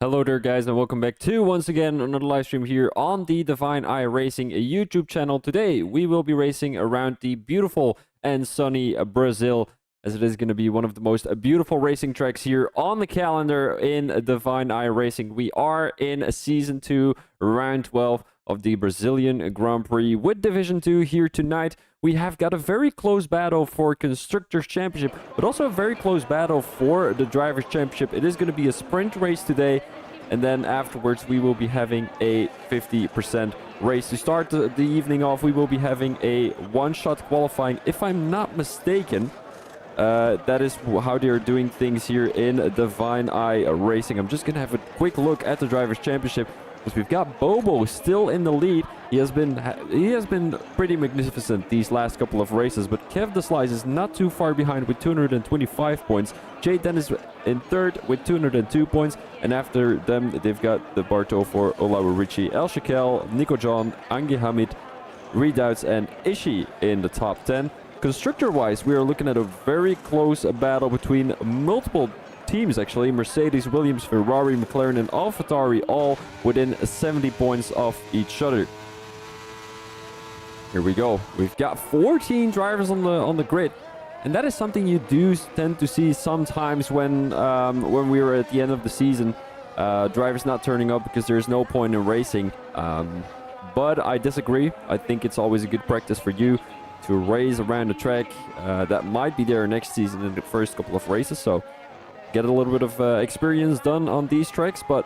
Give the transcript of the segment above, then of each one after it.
Hello there guys and welcome back to once again another live stream here on the Divine Eye Racing YouTube channel. Today we will be racing around the beautiful and sunny Brazil, as it is going to be one of the most beautiful racing tracks here on the calendar in Divine Eye Racing. We are in season 2, round 12 of the Brazilian Grand Prix with Division 2 here tonight. We have got a very close battle for Constructors Championship, but also a very close battle for the Drivers Championship. It is going to be a sprint race today, and then afterwards we will be having a 50% race. To start the evening off, we will be having a one-shot qualifying, if I'm not mistaken. That is how they're doing things here in Divine Eye Racing. I'm just going to have a quick look at the Drivers Championship, because we've got Bobo still in the lead. He has been pretty magnificent these last couple of races, but Kev the Slice is not too far behind with 225 points. Jay Dennis in third with 202 points, and after them they've got the Barto for Olawa Richie, El Shakel, Nico John, Angie Hamid, Redoubts, and Ishi in the top 10. Constructor-wise, we are looking at a very close battle between multiple teams actually. Mercedes, Williams, Ferrari, McLaren, and AlphaTauri all within 70 points of each other. Here we go. We've got 14 drivers on the grid, and that is something you do tend to see sometimes when we are at the end of the season. Drivers not turning up because there's no point in racing. But I disagree. I think it's always a good practice for you to race around the track that might be there next season in the first couple of races. So get a little bit of experience done on these tracks, but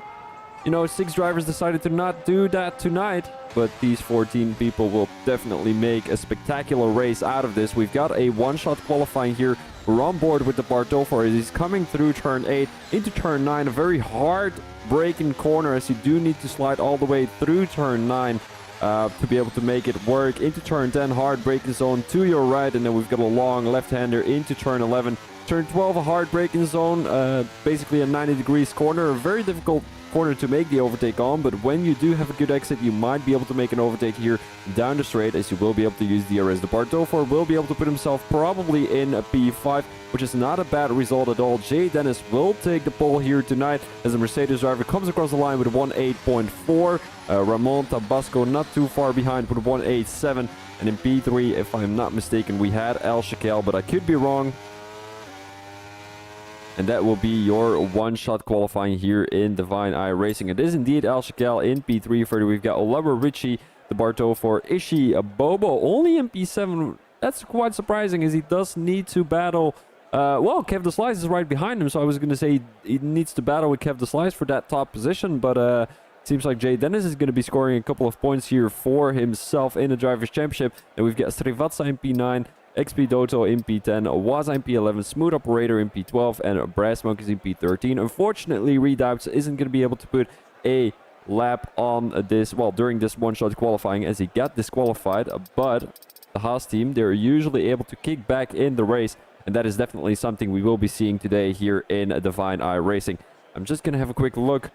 you know, 6 drivers decided to not do that tonight, but these 14 people will definitely make a spectacular race out of this. We've got a one-shot qualifying here. We're on board with the Bartolfo as he's coming through turn 8 into turn 9, a very hard braking corner, as you do need to slide all the way through turn 9 to be able to make it work. Into turn 10, hard braking zone to your right, and then we've got a long left-hander into turn 11. Turn 12, a hard braking zone, basically a 90 degrees corner, a very difficult corner to make the overtake on, but when you do have a good exit, you might be able to make an overtake here down the straight, as you will be able to use DRS. The Bartolfo will be able to put himself probably in a P5, which is not a bad result at all. Jay Dennis will take the pole here tonight as the Mercedes driver comes across the line with 1.8.4. Ramon Tabasco not too far behind with 1.87, and in P3, if I'm not mistaken, we had El Shakel, but I could be wrong. And that will be your one-shot qualifying here in Divine Eye Racing. It is indeed El Shakel in P3. Further, we've got Olawa Richie, the Barto for Ishi, Bobo only in P7. That's quite surprising, as he does need to battle. Well, Kev the Slice is right behind him, so I was going to say he needs to battle with Kev the Slice for that top position. But it seems like Jay Dennis is going to be scoring a couple of points here for himself in the Drivers' Championship. And we've got Srivatsa in P9. XP Doto in P10, Waza in P11, Smooth Operator in P12, and Brass Monkeys in P13. Unfortunately, Redoubts isn't going to be able to put a lap on this, well, during this one-shot qualifying, as he got disqualified. But the Haas team, they're usually able to kick back in the race, and that is definitely something we will be seeing today here in Divine Eye Racing. I'm just going to have a quick look.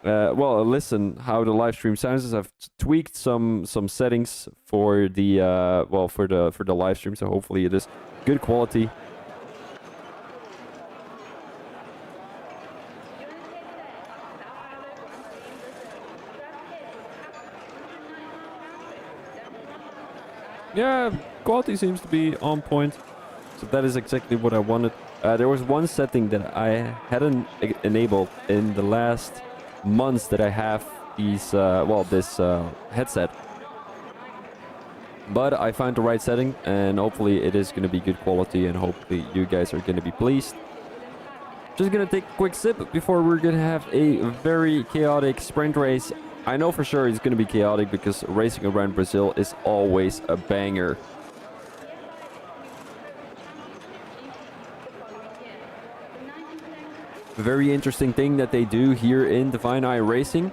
Well, listen how the live stream sounds, as I've tweaked some settings for the for the live stream, so hopefully it is good quality. Yeah, quality seems to be on point, so that is exactly what I wanted. There was one setting that I hadn't enabled in the last months that I have these this headset, but I found the right setting, and hopefully it is going to be good quality, and hopefully you guys are going to be pleased. Just gonna take a quick sip before we're gonna have a very chaotic sprint race. I know for sure it's gonna be chaotic because racing around Brazil is always a banger. Very interesting thing that they do here in Divine Eye Racing.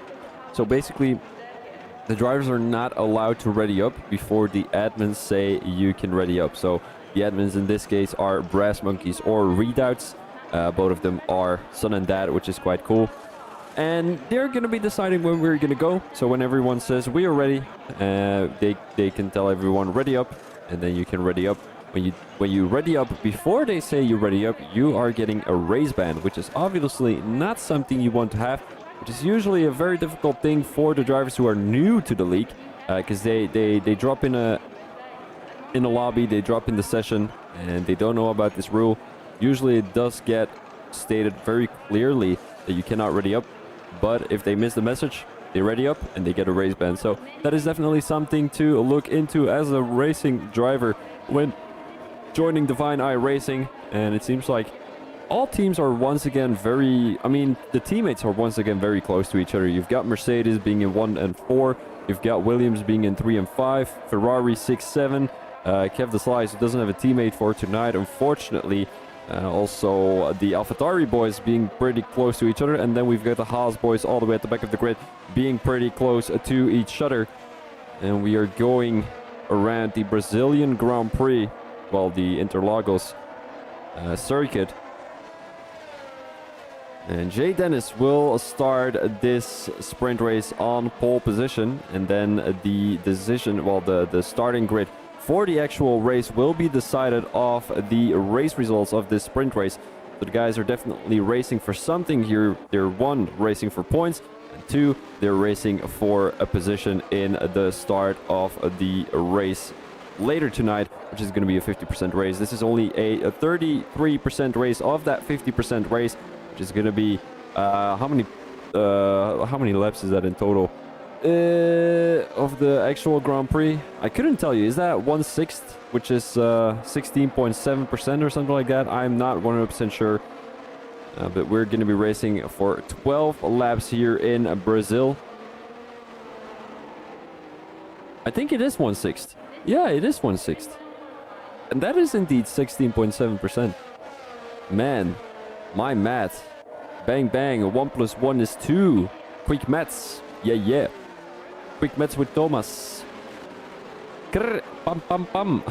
So basically, the drivers are not allowed to ready up before the admins say you can ready up. So the admins in this case are Brass Monkeys or Redoubts. Both of them are son and dad, which is quite cool. And they're going to be deciding when we're going to go. So when everyone says we are ready, they can tell everyone ready up, and then you can ready up. When you ready up before they say you ready up, you are getting a race ban, which is obviously not something you want to have. which is usually a very difficult thing for the drivers who are new to the league, because they drop in a lobby, they drop in the session, and they don't know about this rule. Usually it does get stated very clearly that you cannot ready up, but if they miss the message, they ready up and they get a race ban. So that is definitely something to look into as a racing driver when joining Divine Eye Racing. And it seems like all teams are once again the teammates are once again very close to each other. You've got Mercedes being in 1 and 4, you've got Williams being in 3 and 5, Ferrari 6, 7, Kev the Slice, who doesn't have a teammate for tonight, unfortunately. Also the AlphaTauri boys being pretty close to each other, and then we've got the Haas boys all the way at the back of the grid being pretty close to each other. And we are going around the Brazilian Grand Prix, well, the Interlagos circuit. And Jay Dennis will start this sprint race on pole position, and then the decision, well, the starting grid for the actual race will be decided off the race results of this sprint race. So the guys are definitely racing for something here. They're 1, racing for points, and 2, they're racing for a position in the start of the race later tonight, which is going to be a 50% race. This is only a 33% race of that 50% race, which is going to be how many laps is that in total? Of the actual Grand Prix, I couldn't tell you. Is that 1/6, which is 16.7% or something like that? I'm not 100% sure, but we're going to be racing for 12 laps here in Brazil. I think it is 1/6. Yeah, it is 1/6, and that is indeed 16.7%. Man, my math. Bang bang, 1 + 1 is 2. Quick maths. Yeah. Quick maths with Thomas. Grr, pam pam pam.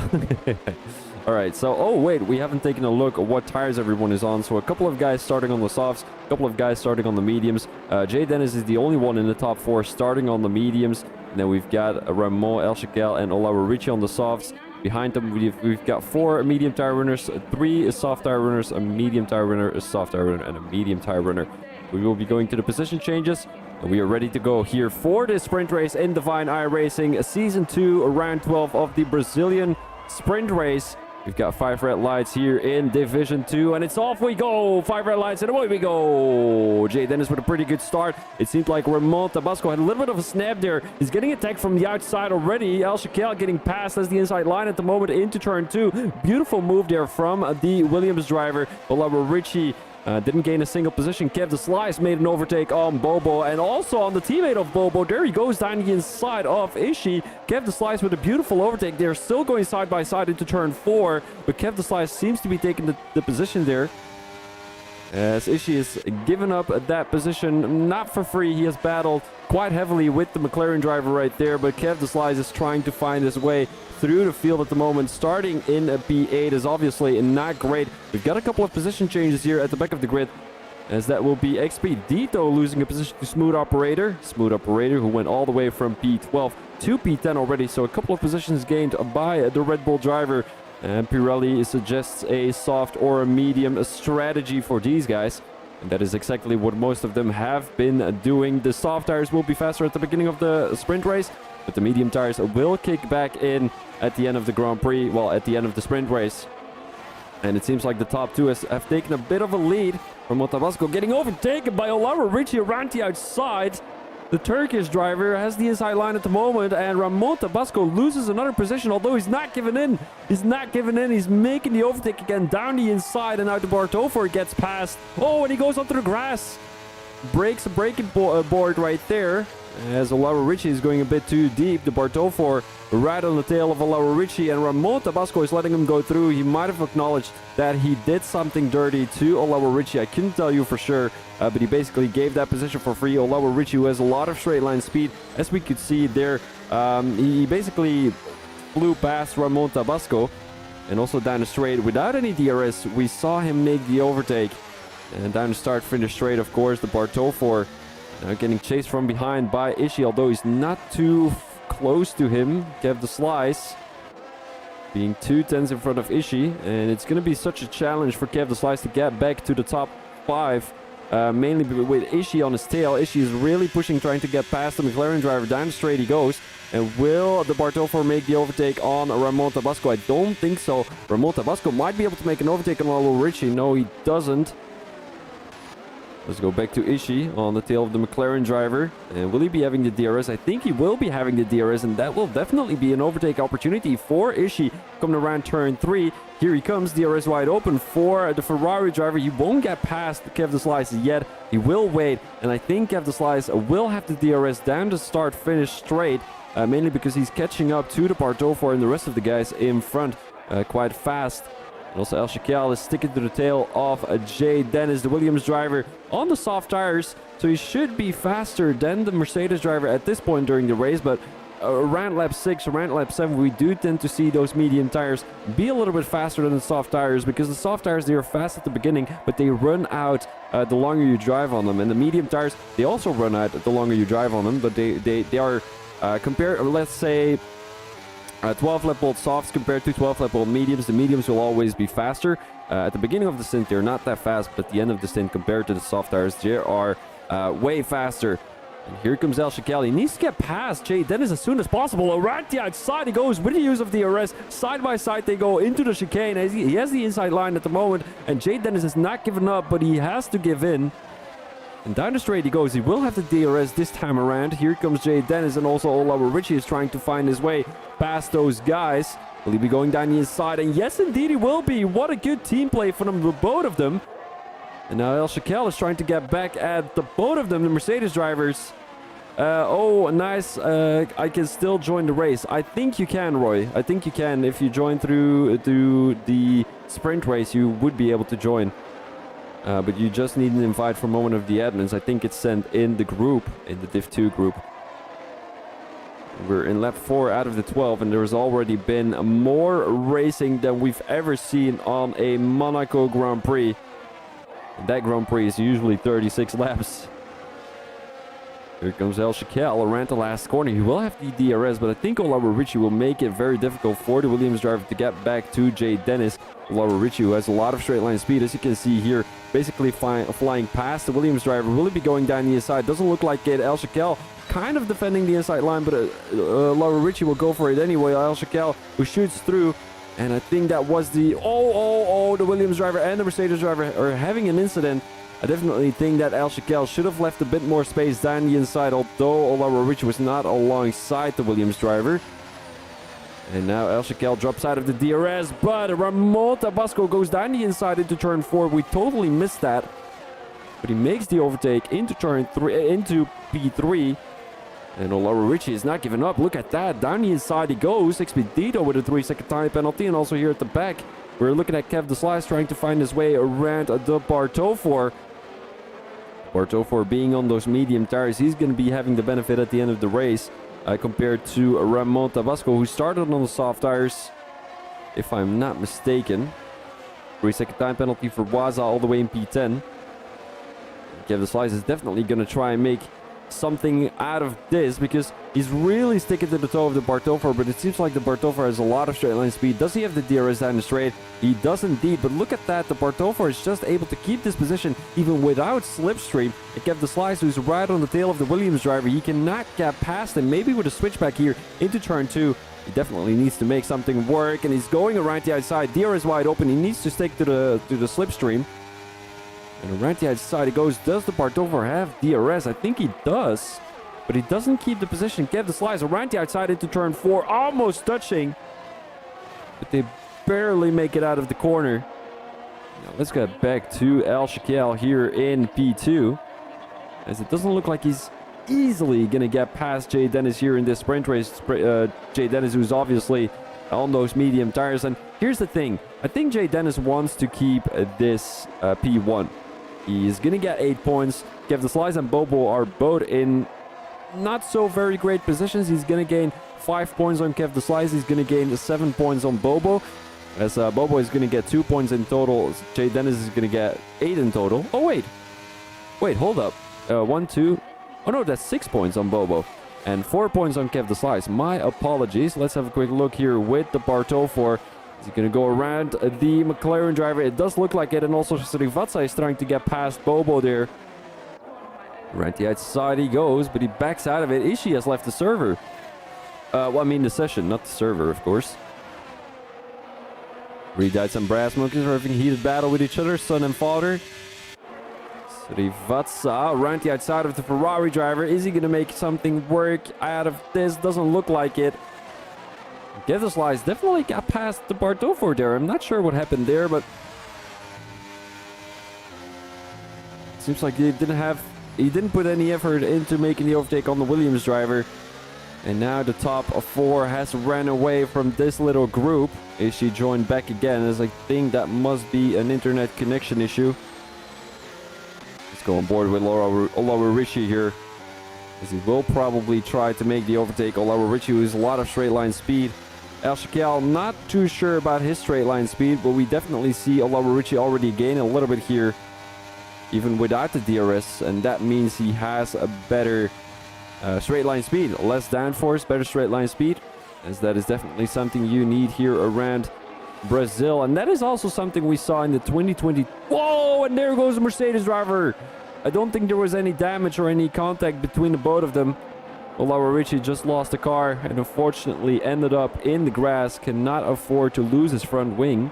Alright, so, oh wait, we haven't taken a look at what tires everyone is on. So a couple of guys starting on the softs, a couple of guys starting on the mediums. Jay Dennis is the only one in the top 4 starting on the mediums. And then we've got Ramon, El Shakel, and Olawa Ricci on the softs. Behind them, we've got 4 medium tire runners, 3 soft tire runners, a medium tire runner, a soft tire runner, and a medium tire runner. We will be going to the position changes, and we are ready to go here for this sprint race in Divine Eye Racing, Season 2, round 12 of the Brazilian sprint race. We've got 5 red lights here in Division 2, and it's off we go! 5 red lights, and away we go! Jay Dennis with a pretty good start. It seemed like Ramon Tabasco had a little bit of a snap there. He's getting attacked from the outside already. El Shakel getting passed as the inside line at the moment into turn 2. Beautiful move there from the Williams driver. Olawa Ricci didn't gain a single position. Kev the Slice made an overtake on Bobo, and also on the teammate of Bobo. There he goes down the inside of Ishii. Kev the Slice with a beautiful overtake. They're still going side by side into turn 4, but Kev the Slice seems to be taking the position there, as Ishii is giving up that position not for free. He has battled quite heavily with the McLaren driver right there, but Kev the Slice is trying to find his way through the field at the moment. Starting in P8 is obviously not great. We've got a couple of position changes here at the back of the grid, as that will be Expedito losing a position to Smooth Operator. Smooth Operator, who went all the way from P12 to P10 already, so a couple of positions gained by the Red Bull driver. And Pirelli suggests a soft or a medium strategy for these guys, and that is exactly what most of them have been doing. The soft tires will be faster at the beginning of the sprint race, but the medium tires will kick back in at the end of the Grand Prix, well, at the end of the sprint race. And it seems like the top 2 have taken a bit of a lead. From Tabasco getting overtaken by Olawa Ricci around the outside. The Turkish driver has the inside line at the moment, and Ramon Tabasco loses another position, although he's not giving in. He's not giving in. He's making the overtake again down the inside, and now the Bartofor gets past. Oh, and he goes onto the grass. Breaks a braking board right there, as Olawa Ricci is going a bit too deep. The Bartofor right on the tail of Olawa Ricci, and Ramon Tabasco is letting him go through. He might have acknowledged that he did something dirty to Olawa Ricci. I couldn't tell you for sure, but he basically gave that position for free. Olawa Ricci, who has a lot of straight line speed, as we could see there, he basically flew past Ramon Tabasco, and also down the straight without any DRS. We saw him make the overtake, and down the start finish straight, of course, the Bartofor now getting chased from behind by Ishii, although he's not too close to him. Kev the Slice being 2 tenths in front of Ishii, and it's going to be such a challenge for Kev the Slice to get back to the top 5. mainly with Ishii on his tail. Ishii is really pushing, trying to get past the McLaren driver. Down straight he goes. And will the R12 make the overtake on Ramon Tabasco? I don't think so. Ramon Tabasco might be able to make an overtake on Lalo Ricci. No, he doesn't. Let's go back to Ishii on the tail of the McLaren driver. And will he be having the DRS? I think he will be having the DRS, and that will definitely be an overtake opportunity for Ishii coming around turn 3. Here he comes, DRS wide open for the Ferrari driver. He won't get past Kev de Slice yet. He will wait, and I think Kev de Slice will have the DRS down to start-finish straight, mainly because he's catching up to the R12 and the rest of the guys in front quite fast. And also El Shaquille is sticking to the tail of Jay Dennis, the Williams driver, on the soft tires. So he should be faster than the Mercedes driver at this point during the race. But around lap 6, around lap 7, we do tend to see those medium tires be a little bit faster than the soft tires. Because the soft tires, they are fast at the beginning, but they run out the longer you drive on them. And the medium tires, they also run out the longer you drive on them. But they are compared, let's say, 12 lap old softs compared to 12 lap old mediums. The mediums will always be faster. At the beginning of the stint, they're not that fast, but at the end of the stint, compared to the soft tires, they are way faster. And here comes El Shaquille. He needs to get past Jay Dennis as soon as possible. Around the outside he goes with the use of DRS. Side by side they go into the chicane. He has the inside line at the moment, and Jay Dennis is not giving up, but he has to give in. And down the straight he goes. He will have the DRS this time around. Here comes Jay Dennis, and also Olawa Richie is trying to find his way past those guys. Will he be going down the inside? And yes, indeed he will be. What a good team play for them, both of them. And now El Shaquille is trying to get back at the both of them, the Mercedes drivers. Oh, nice. I can still join the race. I think you can, Roy. I think you can. If you join through the sprint race, you would be able to join. But you just need an invite from Moment of the Admins. I think it's sent in the group, in the Div 2 group. We're in lap 4 out of the 12, and there's already been more racing than we've ever seen on a Monaco Grand Prix. And that Grand Prix is usually 36 laps. Here comes El Shaquille around the last corner. He will have the DRS, but I think Olawa Richie will make it very difficult for the Williams driver to get back to Jay Dennis. Olawa Richie, who has a lot of straight line speed, as you can see here, basically flying past the Williams driver. Will he be going down the inside? Doesn't look like it. El Shaquille kind of defending the inside line, but Olawa Richie will go for it anyway. El Shaquille, who shoots through. And I think that was the... the Williams driver and the Mercedes driver are having an incident. I definitely think that El Shaquille should have left a bit more space down the inside, although Olawa Richie was not alongside the Williams driver. And now El Shaquille drops out of the DRS, but Ramon Tabasco goes down the inside into turn 4. We totally missed that. But he makes the overtake into turn 3, into P3. And Olawa Richie is not giving up. Look at that. Down the inside he goes. Expedito with a 3-second time penalty. And also here at the back, we're looking at Kev de Slice trying to find his way around the R12. R12 being on those medium tires, he's going to be having the benefit at the end of the race compared to Ramon Tabasco, who started on the soft tires, if I'm not mistaken. 3-second time penalty for Waza all the way in P10. Kev de Slice is definitely going to try and make something out of this, because he's really sticking to the toe of the R12, but it seems like the R12 has a lot of straight line speed. Does he have the DRS down the straight? He does indeed, but look at that. The R12 is just able to keep this position even without slipstream. And Kev de Slice, who's right on the tail of the Williams driver, he cannot get past him. Maybe with a switchback here into turn 2. He definitely needs to make something work, and he's going around the outside. DRS wide open. He needs to stick to the slipstream. And around the outside he goes. Does the R12 have DRS? I think he does. But he doesn't keep the position. Kev de Slice around the outside into turn 4. Almost touching. But they barely make it out of the corner. Now let's get back to El Shaquille here in P2. As it doesn't look like he's easily going to get past Jay Dennis here in this sprint race. Jay Dennis, who's obviously on those medium tires. And here's the thing. I think Jay Dennis wants to keep this P1. He's going to get 8 points. Kev de Slice and Bobo are both in not so very great positions. He's going to gain 5 points on Kev de Slice. He's going to gain 7 points on Bobo. As Bobo is going to get 2 points in total. Jay Dennis is going to get 8 in total. Oh, wait. Wait, hold up. 1, 2. Oh, no, that's 6 points on Bobo. And 4 points on Kev de Slice. My apologies. Let's have a quick look here with the R12. Is he going to go around the McLaren driver? It does look like it. And also Srivatsa is trying to get past Bobo there. Right the outside he goes, but he backs out of it. Ishii has left the server. Well, I mean the session, not the server, of course. Redites and Brass Monkeys are having a heated battle with each other, son and father. Srivatsa around the outside of the Ferrari driver. Is he going to make something work out of this? Doesn't look like it. Geveslice definitely got past the Bartofo there. I'm not sure what happened there, but it seems like he didn't put any effort into making the overtake on the Williams driver. And now the top of 4 has ran away from this little group. Is she joined back again? As I think that must be an internet connection issue. Let's go on board with Olawarichi here, as he will probably try to make the overtake. Olawarichi, who has a lot of straight line speed. El Shakel, not too sure about his straight line speed, but we definitely see Olawarichi already gain a little bit here, even without the DRS, and that means he has a better straight line speed. Less downforce, better straight line speed, as that is definitely something you need here around Brazil. And that is also something we saw in the 2020. Whoa, and there goes the Mercedes driver. I don't think there was any damage or any contact between the both of them. Olawarichi just lost the car and unfortunately ended up in the grass. Cannot afford to lose his front wing.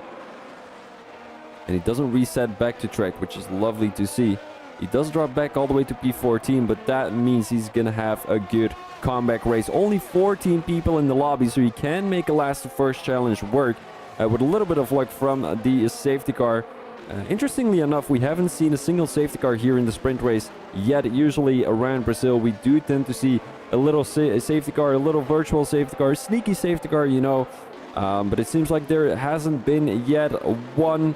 And he doesn't reset back to track, which is lovely to see. He does drop back all the way to P14, but that means he's going to have a good comeback race. Only 14 people in the lobby, so he can make a last to first challenge work with a little bit of luck from the safety car. Interestingly enough, we haven't seen a single safety car here in the sprint race yet. Usually around Brazil, we do tend to see a little safety car, a little virtual safety car, sneaky safety car, you know. But it seems like there hasn't been yet one.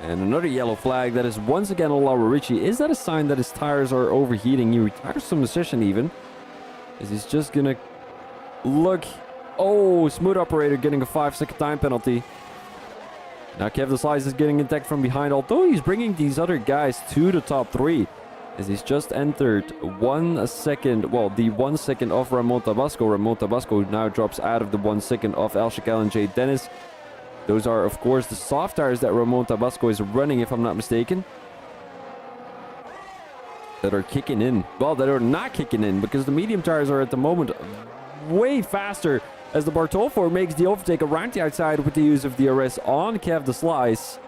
And another yellow flag. That is once again Olawarichi. Is that a sign that his tires are overheating? He retires from the session even, as he's just gonna look. Oh, smooth operator getting a 5-second time penalty. Now Kevin Slice is getting attacked from behind, although he's bringing these other guys to the top 3, as he's just entered 1 second, well, the 1 second of Ramon Tabasco. Ramon Tabasco now drops out of the 1 second of El Shakel and Jay Dennis. Those are, of course, the soft tires that Ramon Tabasco is running, if I'm not mistaken, that are kicking in. Well, that are not kicking in, because the medium tires are at the moment way faster, as the Bartolfo makes the overtake around the outside with the use of DRS on Kev the Slice.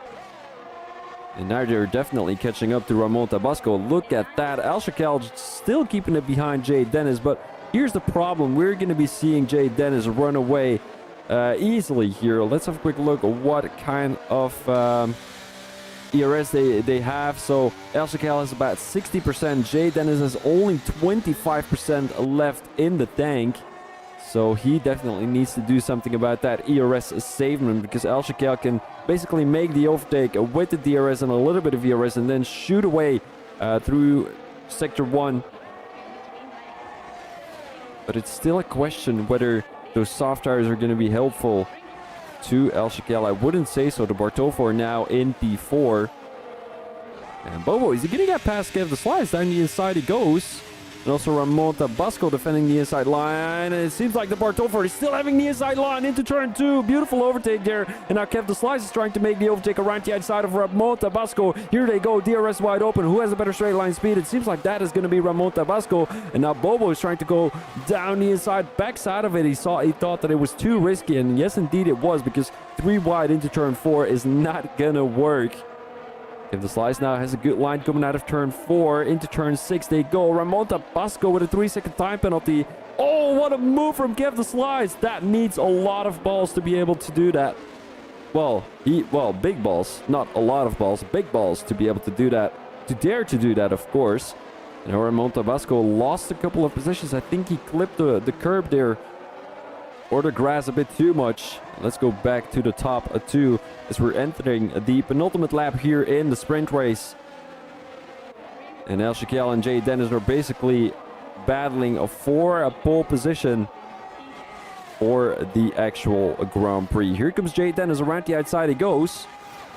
And now they're definitely catching up to Ramon Tabasco. Look at that. El Shakel still keeping it behind Jay Dennis, but here's the problem. We're going to be seeing Jay Dennis run away easily here. Let's have a quick look at what kind of ERS they have. So El Shakel has about 60%. Jay Dennis has only 25% left in the tank. So he definitely needs to do something about that ERS savement, because El Shakel can basically make the overtake with the DRS and a little bit of ERS and then shoot away through Sector 1. But it's still a question whether those soft tires are going to be helpful to El Shakel. I wouldn't say so. The Bartolfo are now in P4. And Bobo, is he going to get past Kev the Slice? Down the inside he goes. And also Ramon Tabasco defending the inside line. And it seems like the Bartolfo is still having the inside line into turn 2. Beautiful overtake there. And now Kev the Slice is trying to make the overtake around the outside of Ramon Tabasco. Here they go. DRS wide open. Who has a better straight line speed? It seems like that is going to be Ramon Tabasco. And now Bobo is trying to go down the inside. Backs out of it. He thought that it was too risky. And yes, indeed it was, because 3 wide into turn 4 is not going to work. Kev the Slice now has a good line coming out of turn 4. Into turn 6 they go. Ramon Tabasco with a 3-second time penalty. Oh, what a move from Kev the Slice. That needs a lot of balls to be able to do that. Well, big balls. Not a lot of balls. Big balls to be able to do that. To dare to do that, of course. And Ramon Tabasco lost a couple of positions. I think he clipped the curb there, or the grass, a bit too much. Let's go back to the top 2 as we're entering the penultimate lap here in the sprint race. And El Shakel and Jay Dennis are basically battling for a pole position for the actual Grand Prix. Here comes Jay Dennis. Around the outside he goes.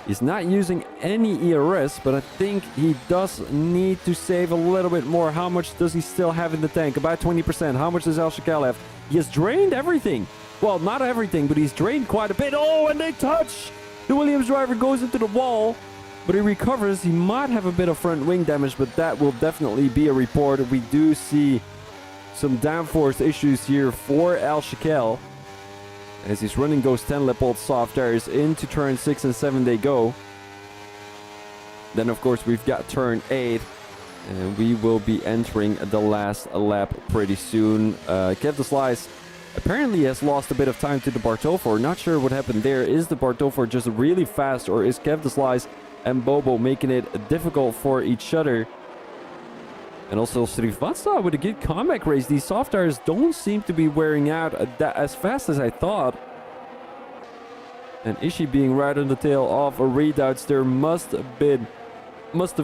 He's not using any ERS, but I think he does need to save a little bit more. How much does he still have in the tank? About 20%. How much does El Shakel have? He has drained everything. Well, not everything, but he's drained quite a bit. Oh, and they touch! The Williams driver goes into the wall, but he recovers. He might have a bit of front wing damage, but that will definitely be a report. We do see some downforce issues here for Al Shakel. As he's running those 10-lap-old soft tires into turn 6 and 7 they go. Then, of course, we've got turn 8. And we will be entering the last lap pretty soon. Kev the Slice apparently has lost a bit of time to the Bartofor. Not sure what happened there. Is the Bartofor just really fast, or is Kev the Slice and Bobo making it difficult for each other? And also Srivatsa with a good comeback race. These soft tires don't seem to be wearing out as fast as I thought. And Ishii being right on the tail of a Redoubts. There must have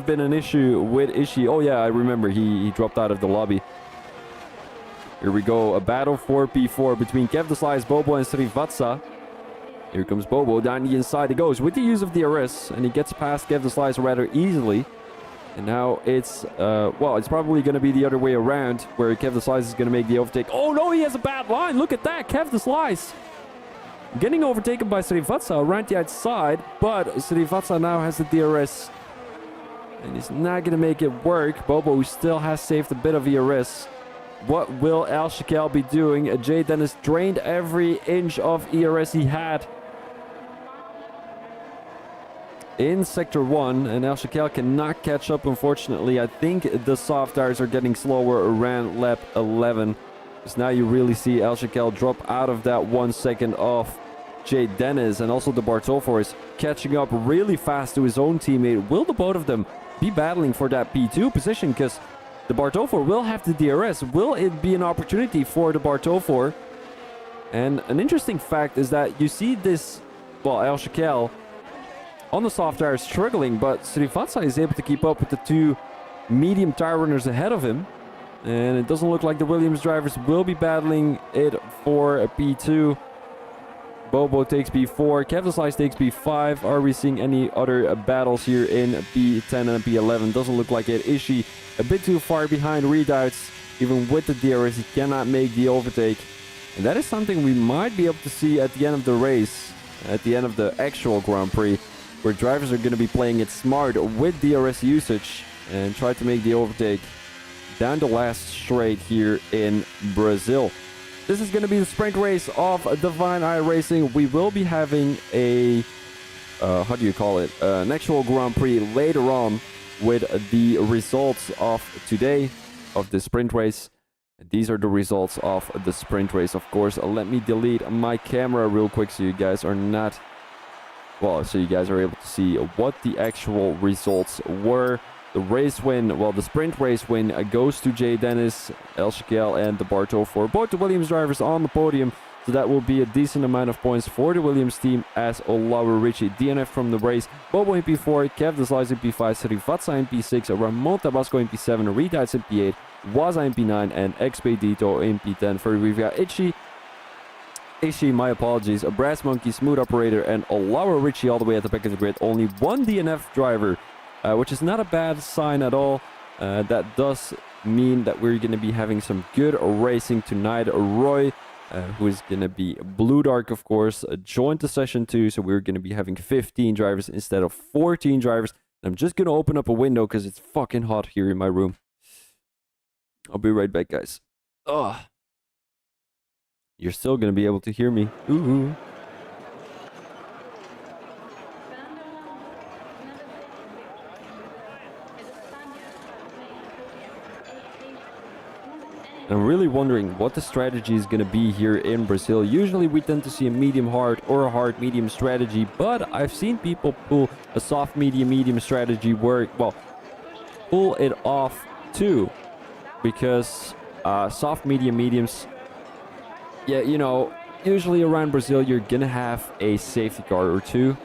been an issue with Ishii. Oh yeah, I remember he dropped out of the lobby. Here we go, a battle for P4 between Kev the Slice, Bobo and Srivatsa. Here comes Bobo, down the inside he goes with the use of DRS, and he gets past Kev the Slice rather easily. And now it's, well, it's probably going to be the other way around, where Kev the Slice is going to make the overtake. Oh no, he has a bad line, look at that, Kev the Slice getting overtaken by Srivatsa around the outside, but Srivatsa now has the DRS. And he's not going to make it work. Bobo still has saved a bit of ERS. What will Al Shakel be doing? Jay Dennis drained every inch of ERS he had in Sector 1. And Al Shakel cannot catch up, unfortunately. I think the soft tires are getting slower around lap 11. Because now you really see Al Shakel drop out of that 1 second off Jay Dennis. And also the Bartofor is catching up really fast to his own teammate. Will the both of them be battling for that P2 position? Because the Bartofor will have the DRS. Will it be an opportunity for the Bartofor? And an interesting fact is that you see this, well, Al Shakel on the soft tire struggling, but Srivatsa is able to keep up with the two medium tire runners ahead of him. And it doesn't look like the Williams drivers will be battling it for a P2. Bobo takes P4, Kev the Slice takes P5. Are we seeing any other battles here in P10 and P11? Doesn't look like it. Ishii a bit too far behind Redoubts. Even with the DRS, he cannot make the overtake. And that is something we might be able to see at the end of the race, at the end of the actual Grand Prix, where drivers are going to be playing it smart with DRS usage and try to make the overtake down the last straight here in Brazil. This is going to be the sprint race of Divine Eye Racing. We will be having a, how do you call it, an actual Grand Prix later on with the results of today of the sprint race. These are the results of the sprint race, of course. Let me delete my camera real quick so you guys are not, well, so you guys are able to see what the actual results were. The race win, well, the sprint race win goes to Jay Dennis, El Shakel, and the Bartofor. Both the Williams drivers on the podium, so that will be a decent amount of points for the Williams team as Olawa Richie DNF from the race. Bobo in P4, Kev the Slice in P5, Srivatsa in P6, Ramon Tabasco in P7, Redoubts in P8, Waza in P9, and Expedito in P10. Further, we've got Ishii, my apologies, a Brass Monkey, Smooth Operator, and Olawa Richie all the way at the back of the grid. Only one DNF driver, which is not a bad sign at all. That does mean that we're going to be having some good racing tonight. Roy, who is going to be Blue Dark, of course, joined the session too. So we're going to be having 15 drivers instead of 14 drivers. I'm just going to open up a window because it's fucking hot here in my room. I'll be right back, guys. Ugh. You're still going to be able to hear me. Ooh. I'm really wondering what the strategy is going to be here in Brazil. Usually we tend to see a medium hard or a hard medium strategy, but I've seen people pull a soft medium strategy work, well, pull it off too, because soft mediums, yeah, you know, usually around Brazil you're gonna have a safety car or two,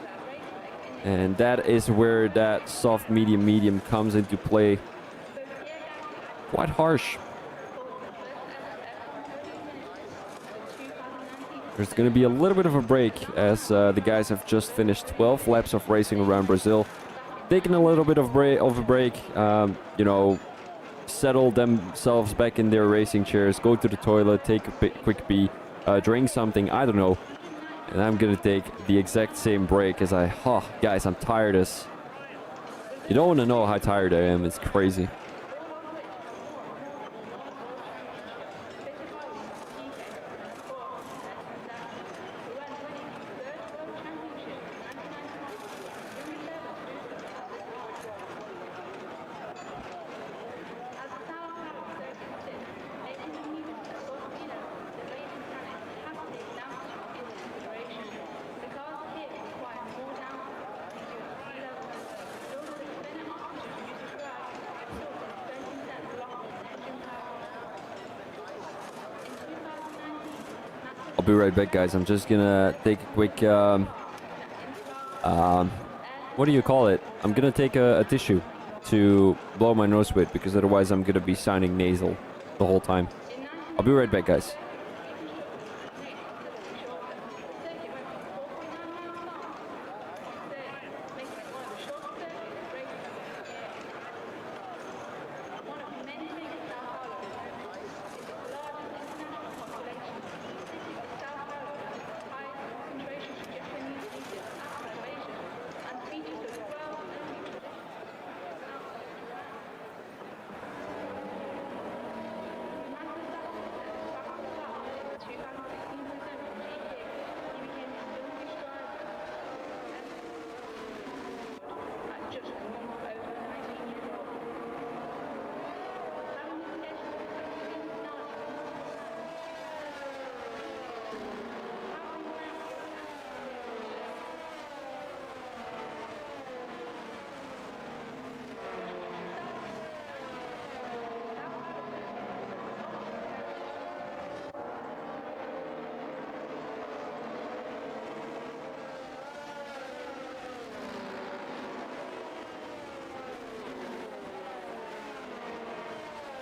and that is where that soft medium comes into play. Quite harsh. There's going to be a little bit of a break as the guys have just finished 12 laps of racing around Brazil. Taking a little bit of a break, you know, settle themselves back in their racing chairs, go to the toilet, take a quick pee, drink something, I don't know. And I'm gonna take the exact same break as guys, I'm tired as... You don't want to know how tired I am, it's crazy. I'll be right back, guys. I'm just gonna take a quick what do you call it? I'm gonna take a tissue to blow my nose with, because otherwise I'm gonna be sounding nasal the whole time. I'll be right back, guys.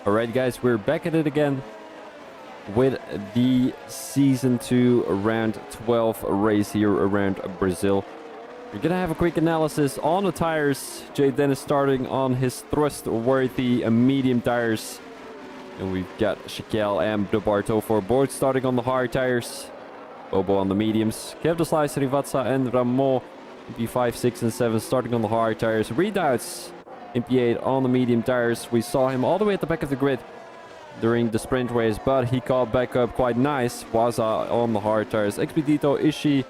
Alright, guys, we're back at it again with the Season 2 Round 12 race here around Brazil. We're going to have a quick analysis on the tires. Jay Dennis starting on his thrust-worthy medium tires. And we've got Shaquille and the R12 both starting on the hard tires. Bobo on the mediums. Kev the Slice, Rivatsa and Ramon MP5, 6 and 7 starting on the hard tires. Redoubts MP8 on the medium tires. We saw him all the way at the back of the grid during the sprint race, but he caught back up quite nice. Waza on the hard tires. Expedito, Ishii,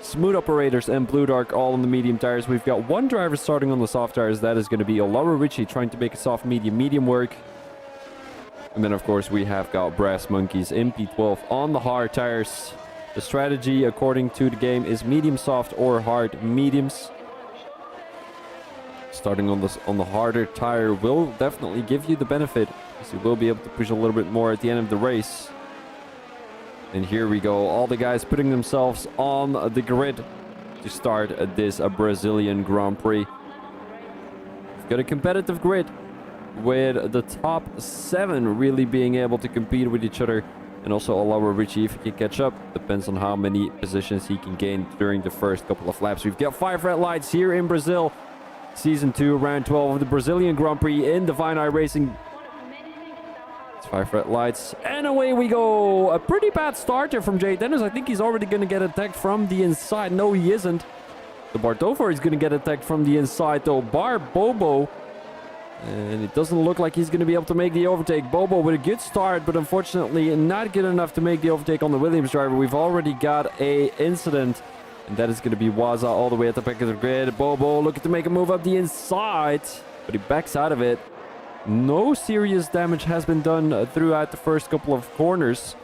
Smooth Operators and Blue Dark all on the medium tires. We've got one driver starting on the soft tires. That is going to be Olaru Richie trying to make a soft medium work. And then of course we have got Brass Monkeys MP12 on the hard tires. The strategy according to the game is medium soft or hard mediums. Starting on the harder tire will definitely give you the benefit, because you will be able to push a little bit more at the end of the race. And here we go, all the guys putting themselves on the grid to start this Brazilian Grand Prix. We've got a competitive grid with the top 7 really being able to compete with each other, and also Olaru Richie, if he can catch up, depends on how many positions he can gain during the first couple of laps. We've got 5 red lights here in Brazil. Season 2, Round 12 of the Brazilian Grand Prix in Divine Eye Racing. It's 5 red lights, and away we go. A pretty bad starter from Jay Dennis. I think he's already going to get attacked from the inside. No, he isn't. The Bartover is going to get attacked from the inside, though. Bobo. And it doesn't look like he's going to be able to make the overtake. Bobo with a good start, but unfortunately not good enough to make the overtake on the Williams driver. We've already got a incident. And that is going to be Waza all the way at the back of the grid. Bobo looking to make a move up the inside, but he backs out of it. No serious damage has been done throughout the first couple of corners.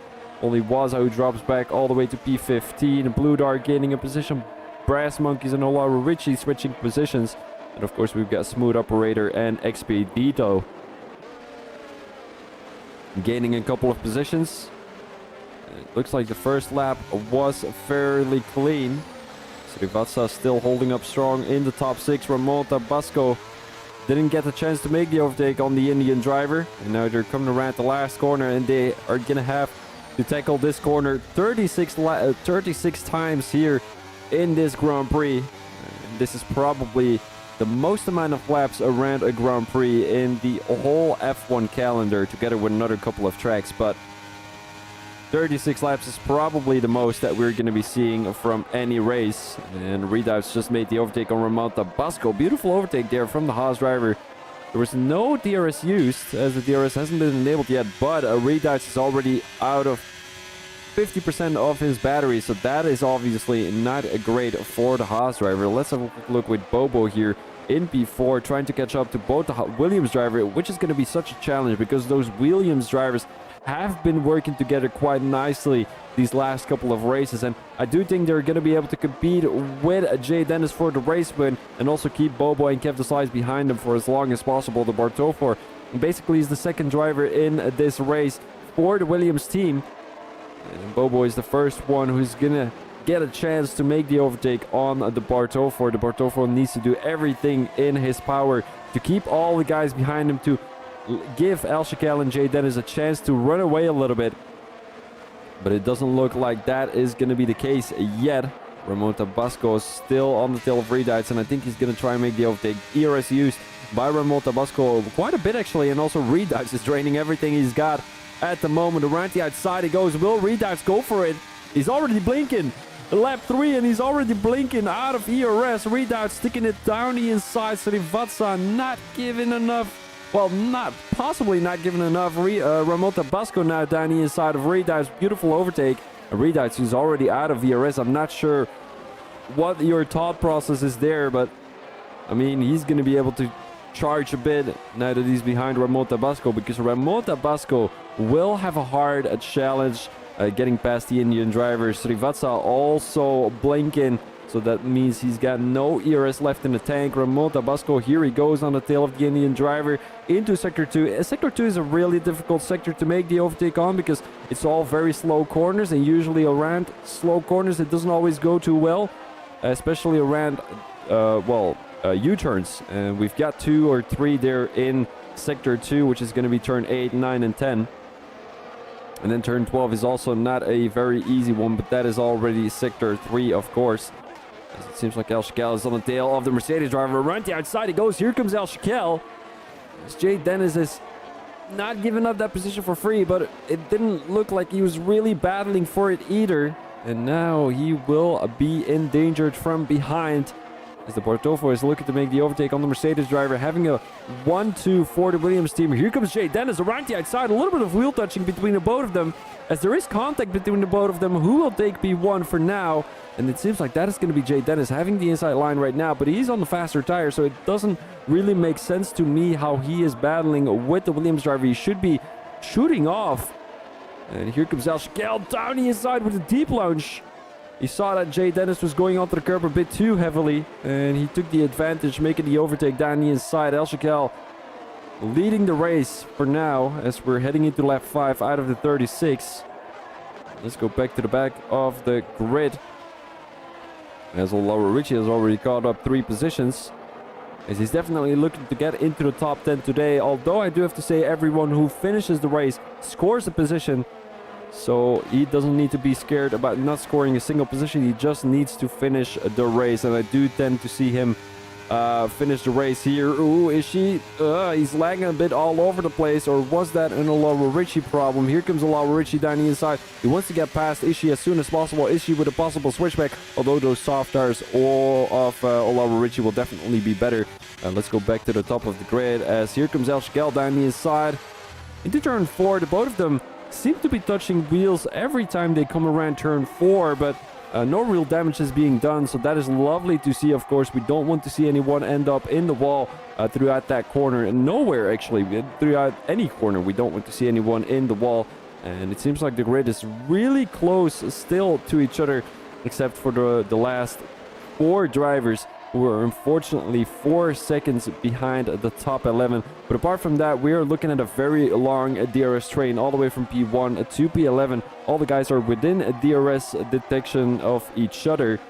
Only Waza who drops back all the way to P15. Blue Dart gaining a position. Brass Monkeys and Olaru Richie switching positions. And of course we've got Smooth Operator and Expedito gaining a couple of positions. It looks like the first lap was fairly clean. Srivatsa still holding up strong in the top 6. Ramon Tabasco didn't get the chance to make the overtake on the Indian driver. And now they're coming around the last corner, and they are going to have to tackle this corner 36 times here in this Grand Prix. And this is probably the most amount of laps around a Grand Prix in the whole F1 calendar, together with another couple of tracks. But 36 laps is probably the most that we're going to be seeing from any race. And Redoubts just made the overtake on Ramon Tabasco. Beautiful overtake there from the Haas driver. There was no DRS used, as the DRS hasn't been enabled yet, but Redoubts is already out of 50% of his battery, so that is obviously not great for the Haas driver. Let's have a quick look with Bobo here in P4, trying to catch up to both the Williams driver, which is going to be such a challenge because those Williams drivers have been working together quite nicely these last couple of races, and I do think they're going to be able to compete with Jay Dennis for the race win and also keep Bobo and Kev Deslice behind them for as long as possible. The Bartofor basically is the second driver in this race for the Williams team, and Bobo is the first one who's going to get a chance to make the overtake on the Bartofor. The Bartofor needs to do everything in his power to keep all the guys behind him, to give El Shakel and Jay Dennis a chance to run away a little bit. But it doesn't look like that is going to be the case yet. Ramon Tabasco is still on the tail of Redoubts, and I think he's going to try and make the overtake. ERS used by Ramon Tabasco quite a bit actually, and also Redoubts is draining everything he's got at the moment. Around the outside he goes. Will Redoubts go for it? He's already blinking. Lap 3 and he's already blinking out of ERS. Redoubts sticking it down the inside. Srivatsa not giving enough. Well, possibly not giving enough. Ramon Tabasco now down the inside of Redoubts. Beautiful overtake. Redoubts who's already out of ERS. I'm not sure what your thought process is there, but I mean, he's going to be able to charge a bit now that he's behind Ramon Tabasco, because Ramon Tabasco will have a hard challenge getting past the Indian driver. Srivatsa also blinking, so that means he's got no ERS left in the tank. Ramon Tabasco, here he goes on the tail of the Indian driver into Sector 2. Sector 2 is a really difficult sector to make the overtake on because it's all very slow corners, and usually around slow corners it doesn't always go too well, especially around, U-turns. And we've got 2 or 3 there in Sector 2, which is going to be turn 8, 9, and 10. And then turn 12 is also not a very easy one, but that is already Sector 3, of course. As it seems like El Shakel is on the tail of the Mercedes driver. Around the outside he goes. Here comes El Shakel. As Jay Dennis is not giving up that position for free, but it didn't look like he was really battling for it either. And now he will be endangered from behind, as the Bartofor is looking to make the overtake on the Mercedes driver, having a 1-2 for the Williams team. Here comes Jay Dennis around the outside. A little bit of wheel touching between the both of them, as there is contact between the both of them. Who will take P1 for now? And it seems like that is going to be Jay Dennis having the inside line right now, but he's on the faster tire, so it doesn't really make sense to me how he is battling with the Williams driver. He should be shooting off. And here comes El Shakel down the inside with a deep launch. He saw that Jay Dennis was going onto the curb a bit too heavily, and he took the advantage, making the overtake down the inside. El Shakel leading the race for now, as we're heading into lap 5 out of the 36. Let's go back to the back of the grid, as Laura Ritchie has already caught up 3 positions, as he's definitely looking to get into the top 10 today. Although I do have to say, everyone who finishes the race scores a position, so he doesn't need to be scared about not scoring a single position. He just needs to finish the race, and I do tend to see him finish the race here. Ooh, is she? He's lagging a bit all over the place, or was that an Laura Ritchie problem? Here comes Laura Ritchie down the inside. He wants to get past Ishii as soon as possible. Ishii with a possible switchback, although those soft tires of Laura Ritchie will definitely be better. Let's go back to the top of the grid, as here comes El Shakel down the inside into turn 4. The both of them seem to be touching wheels every time they come around turn 4, but no real damage is being done, so that is lovely to see. Of course, we don't want to see anyone end up in the wall throughout that corner, and nowhere actually throughout any corner we don't want to see anyone in the wall. And it seems like the grid is really close still to each other, except for the last 4 drivers, who are unfortunately 4 seconds behind the top 11. But apart from that, we are looking at a very long DRS train, all the way from P1 to P11. All the guys are within a DRS detection of each other.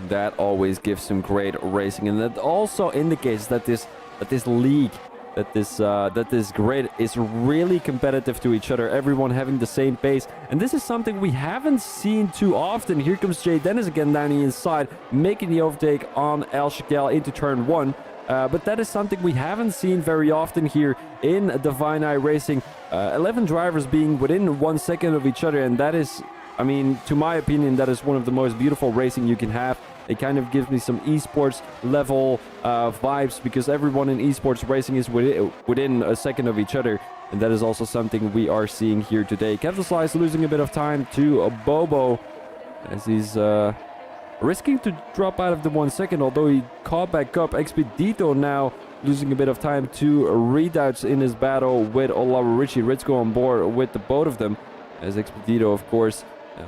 That always gives some great racing, and that also indicates that this league that this grid is really competitive to each other, everyone having the same pace, and this is something we haven't seen too often. Here comes Jay Dennis again down the inside, making the overtake on El Shakel into turn 1. But that is something we haven't seen very often here in Divine Eye Racing. 11 drivers being within 1 second of each other, and that is, I mean, to my opinion, that is one of the most beautiful racing you can have. It kind of gives me some esports level vibes, because everyone in esports racing is within a second of each other, and that is also something we are seeing here today. Captain Slice losing a bit of time to Bobo as he's risking to drop out of the 1 second, although he caught back up. Expedito now losing a bit of time to Redoubts in his battle with Olawarichi. Ritsko on board with the both of them, as Expedito, of course,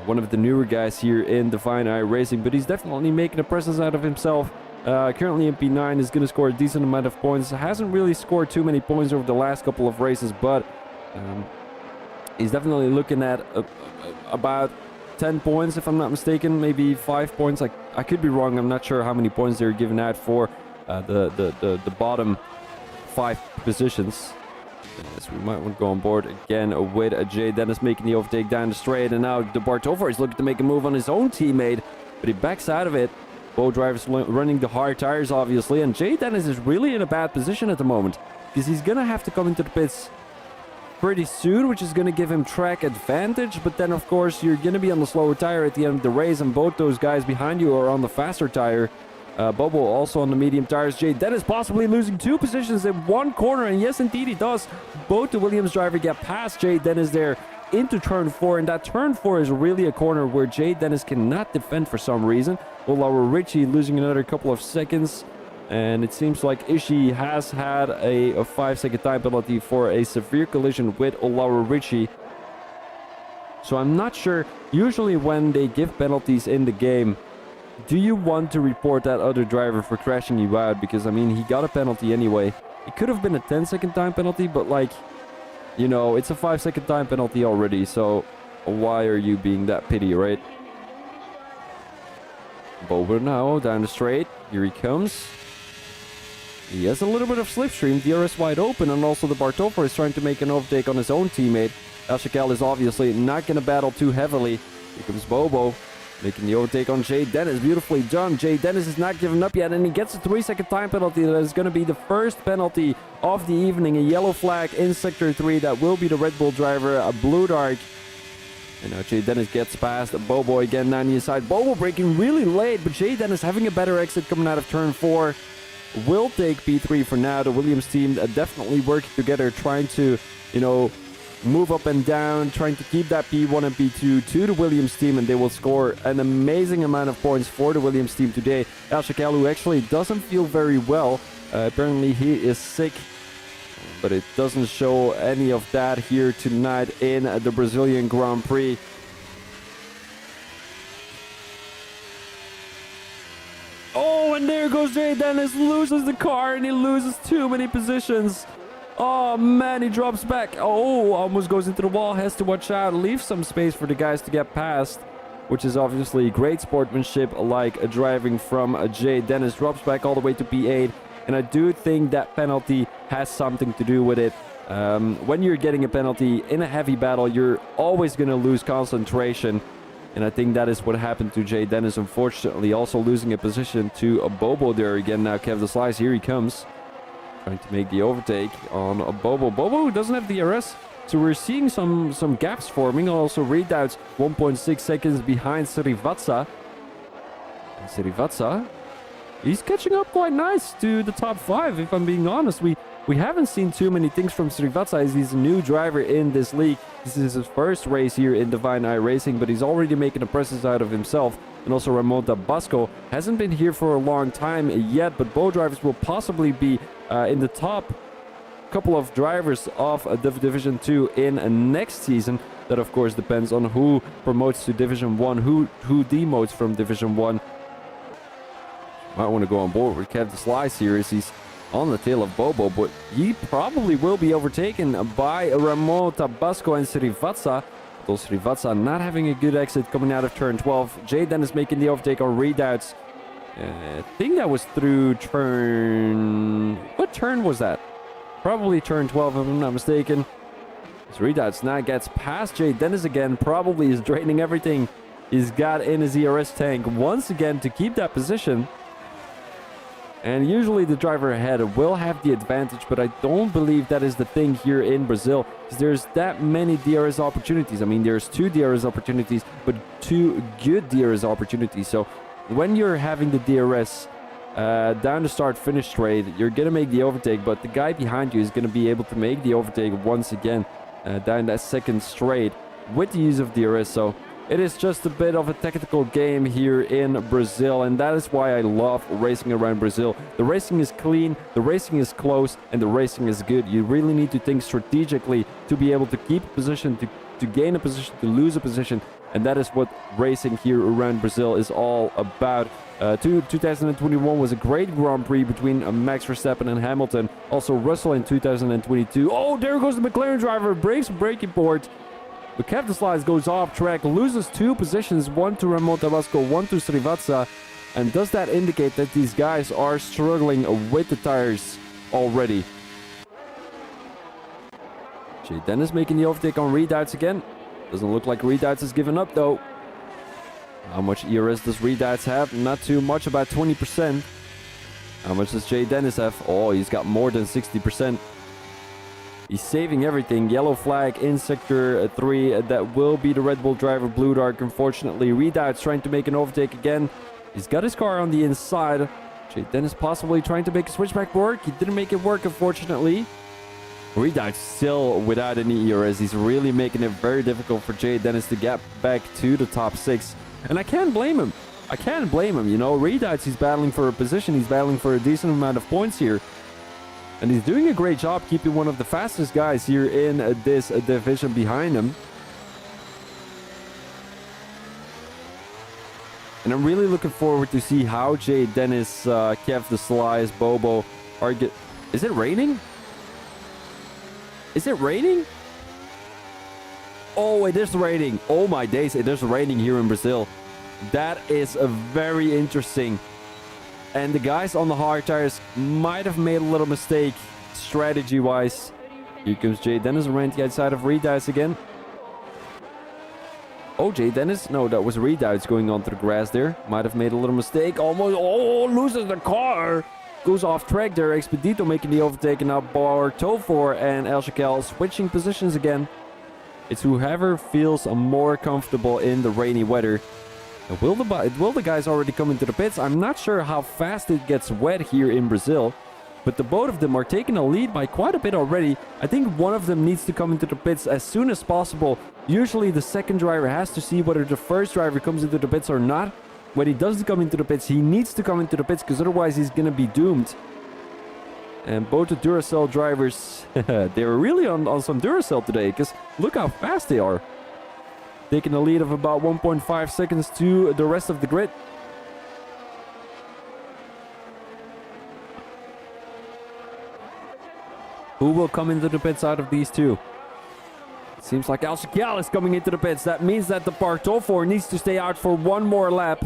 one of the newer guys here in Divine Eye Racing, but he's definitely making a presence out of himself. Currently in P9, is going to score a decent amount of points. Hasn't really scored too many points over the last couple of races, but he's definitely looking at about 10 points, if I'm not mistaken, maybe 5 points. I could be wrong. I'm not sure how many points they're giving out for the bottom 5 positions. Yes, we might want to go on board again with Jay Dennis making the overtake down the straight, and now the Bartover is looking to make a move on his own teammate, but he backs out of it. Both drivers running the hard tires, obviously, and Jay Dennis is really in a bad position at the moment, because he's going to have to come into the pits pretty soon, which is going to give him track advantage, but then, of course, you're going to be on the slower tire at the end of the race, and both those guys behind you are on the faster tire. Bobo also on the medium tires. Jay Dennis possibly losing 2 positions in 1 corner, and yes, indeed he does. Both the Williams driver get past Jay Dennis there into turn 4, and that turn 4 is really a corner where Jay Dennis cannot defend for some reason. Olawarichi losing another couple of seconds, and it seems like Ishii has had a 5-second time penalty for a severe collision with Olawarichi. So I'm not sure. Usually when they give penalties in the game, do you want to report that other driver for crashing you out? Because, I mean, he got a penalty anyway. It could have been a 10-second time penalty, but, like, you know, it's a 5-second time penalty already, so why are you being that pity, right? Bobo now down the straight. Here he comes. He has a little bit of slipstream. DRS wide open, and also the Bartofer is trying to make an overtake on his own teammate. El Shakel is obviously not going to battle too heavily. Here comes Bobo, making the overtake on Jay Dennis. Beautifully done. Jay Dennis is not giving up yet, and he gets a 3-second time penalty. That is going to be the first penalty of the evening. A yellow flag in Sector 3. That will be the Red Bull driver, a Blue Dark. And now Jay Dennis gets past Bobo again down the inside. Bobo braking really late, but Jay Dennis having a better exit coming out of turn 4. Will take P3 for now. The Williams team definitely working together, trying to, you know, move up and down, trying to keep that P1 and P2 to the Williams team, and they will score an amazing amount of points for the Williams team today. El Shakel, who actually doesn't feel very well. Apparently he is sick, but it doesn't show any of that here tonight in the Brazilian Grand Prix. Oh, and there goes Jay Dennis, loses the car, and he loses too many positions. Oh man, he drops back. Oh, almost goes into the wall, has to watch out, leave some space for the guys to get past, which is obviously great sportsmanship, like driving from Jay Dennis. Drops back all the way to P8, and I do think that penalty has something to do with it. When you're getting a penalty in a heavy battle, you're always going to lose concentration, and I think that is what happened to Jay Dennis, unfortunately. Also losing a position to Bobo there again. Now Kev the Slice, here he comes, trying to make the overtake on Bobo. Bobo doesn't have DRS, so we're seeing some gaps forming. Also Redoubts 1.6 seconds behind Srivatsa. And Srivatsa, he's catching up quite nice to the top 5, if I'm being honest. We haven't seen too many things from Srivatsa, as he's a new driver in this league. This is his first race here in Divine Eye Racing, but he's already making a presence out of himself. And also Ramon Tabasco hasn't been here for a long time yet, but both drivers will possibly be in the top couple of drivers of Division 2 in next season. That of course depends on who promotes to Division 1, who demotes from Division 1. Might want to go on board with Kev the Slice here, as he's on the tail of Bobo, but he probably will be overtaken by Ramon Tabasco and Srivatsa. Though Srivatsa not having a good exit coming out of turn 12. Jay Dennis making the overtake on Redoubts. I think that was through turn... What turn was that? Probably turn 12 if I'm not mistaken. His redoubts now gets past Jay Dennis again. Probably is draining everything he's got in his ERS tank once again to keep that position. And usually the driver ahead will have the advantage, but I don't believe that is the thing here in Brazil, because there's that many DRS opportunities. I mean, there's 2 DRS opportunities, but 2 good DRS opportunities. So when you're having the DRS down the start-finish straight, you're going to make the overtake, but the guy behind you is going to be able to make the overtake once again down that second straight with the use of DRS. So it is just a bit of a technical game here in Brazil, and that is why I love racing around Brazil. The racing is clean, the racing is close, and the racing is good. You really need to think strategically to be able to keep a position, to gain a position, to lose a position, and that is what racing here around Brazil is all about. 2021 was a great Grand Prix between Max Verstappen and Hamilton. Also Russell in 2022. Oh, there goes the McLaren driver, breaks braking board. But Captain Slides goes off track, loses 2 positions, 1 to Ramon Tabasco, 1 to Srivatsa. And does that indicate that these guys are struggling with the tires already? Jay Dennis making the overtake on Redoubts again. Doesn't look like Redoubts has given up though. How much ERS does Redoubts have? Not too much, about 20%. How much does Jay Dennis have? Oh, he's got more than 60%. He's saving everything. Yellow flag in sector 3. That will be the Red Bull driver, Blue Dark. Unfortunately, Redoubts trying to make an overtake again. He's got his car on the inside. Jay Dennis possibly trying to make a switchback work. He didn't make it work, unfortunately. Redoubts still without any ERS. He's really making it very difficult for Jay Dennis to get back to the top 6. And I can't blame him. I can't blame him. You know, Redoubts, he's battling for a position. He's battling for a decent amount of points here. And he's doing a great job keeping one of the fastest guys here in this division behind him. And I'm really looking forward to see how Jay Dennis, Kev the Slice, Bobo are get. Is it raining? Is it raining? Oh, it is raining. Oh my days, it is raining here in Brazil. That is a very interesting. And the guys on the hard tires might have made a little mistake strategy-wise. Here comes Jay Dennis around the outside of Redoubts again. Oh, Jay Dennis? No, that was Redoubts going onto the grass there. Might have made a little mistake. Almost. Oh, loses the car. Goes off track there. Expedito making the overtake. And now Bartofor and El Shakel switching positions again. It's whoever feels more comfortable in the rainy weather. Will the guys already come into the pits? I'm not sure how fast it gets wet here in Brazil, but the both of them are taking a lead by quite a bit already. I think one of them needs to come into the pits as soon as possible. Usually the second driver has to see whether the first driver comes into the pits or not. When he doesn't come into the pits, he needs to come into the pits because otherwise he's going to be doomed. And both the Duracell drivers, they were really on some Duracell today because look how fast they are. Taking a lead of about 1.5 seconds to the rest of the grid. Who will come into the pits out of these two? It seems like El Shakel is coming into the pits. That means that the Bartofor needs to stay out for one more lap.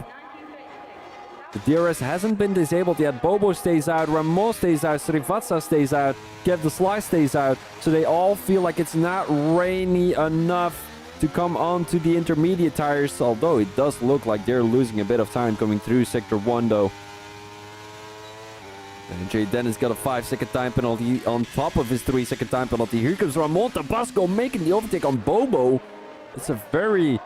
The DRS hasn't been disabled yet. Bobo stays out, Ramon stays out, Srivatsa stays out, Kev the Slice stays out. So they all feel like it's not rainy enough to come onto the intermediate tires, although it does look like they're losing a bit of time coming through sector 1 though. And Jay Dennis got a 5-second time penalty on top of his 3-second time penalty. Here comes Ramon Tabasco making the overtake on Bobo. It's a very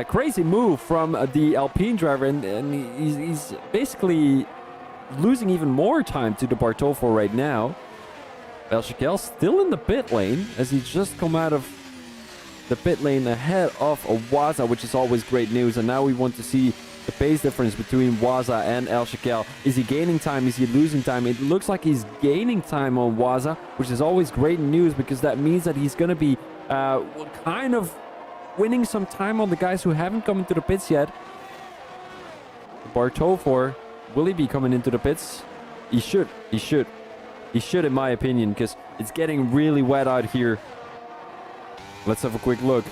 crazy move from the Alpine driver, and he's basically losing even more time to the Bartofor right now. El Shakel still in the pit lane as he's just come out of the pit lane ahead of Waza, which is always great news. And now we want to see the pace difference between Waza and El Shakel. Is he gaining time? Is he losing time? It looks like he's gaining time on Waza, which is always great news because that means that he's going to be kind of winning some time on the guys who haven't come into the pits yet. Bartofor, will he be coming into the pits? He should. He should. He should, in my opinion, because it's getting really wet out here. Let's have a quick look.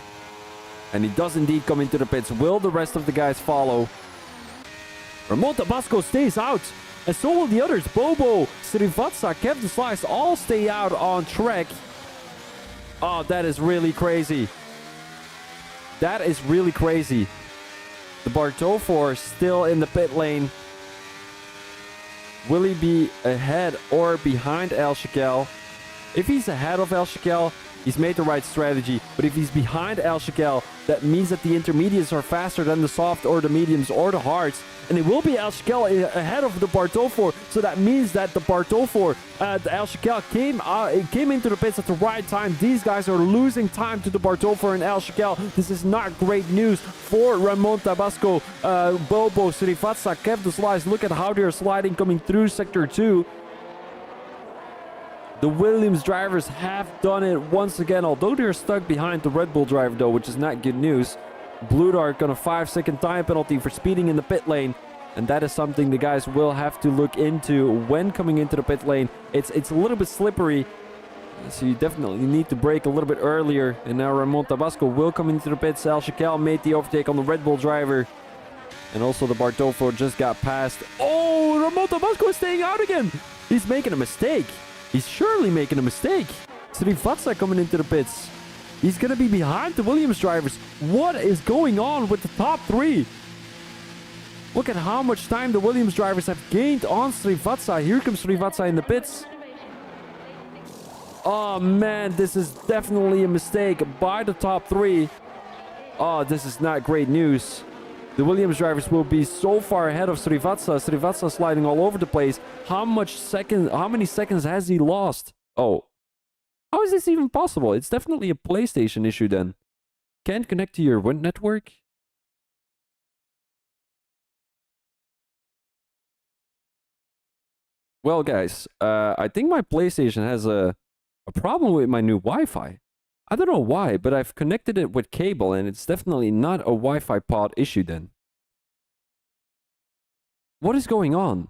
And he does indeed come into the pits. Will the rest of the guys follow? Ramon Tabasco stays out. And so will the others. Bobo, Srivatsa, Kev the Slice all stay out on track. Oh, that is really crazy. That is really crazy. The Bartofor still in the pit lane. Will he be ahead or behind El Shakel? If he's ahead of El Shakel, he's made the right strategy. But if he's behind El Shakel, that means that the intermediates are faster than the soft or the mediums or the hards. And it will be El Shakel ahead of the Bartofor. So that means that the Bartofor, the El Shakel came into the pits at the right time. These guys are losing time to the Bartofor and El Shakel. This is not great news for Ramon Tabasco, Bobo, Srivatsa, Kev the Slice. Look at how they're sliding coming through Sector 2. The Williams drivers have done it once again, although they're stuck behind the Red Bull driver though, which is not good news. Blue Dart got a 5-second time penalty for speeding in the pit lane, and that is something the guys will have to look into when coming into the pit lane. It's a little bit slippery, so you definitely need to brake a little bit earlier. And now Ramon Tabasco will come into the pits. El Shakel made the overtake on the Red Bull driver, and also the Bartofor just got passed. Oh, Ramon Tabasco is staying out again. He's making a mistake. He's surely making a mistake. Srivatsa coming into the pits. He's going to be behind the Williams drivers. What is going on with the top three? Look at how much time the Williams drivers have gained on Srivatsa. Here comes Srivatsa in the pits. Oh man, this is definitely a mistake by the top three. Oh, this is not great news. The Williams drivers will be so far ahead of Srivatsa. Srivatsa sliding all over the place. How many seconds has he lost? Oh. How is this even possible? It's definitely a PlayStation issue then. Can't connect to your wind network? Well, guys, I think my PlayStation has a problem with my new Wi-Fi. I don't know why, but I've connected it with cable, and it's definitely not a Wi-Fi pod issue then. What is going on?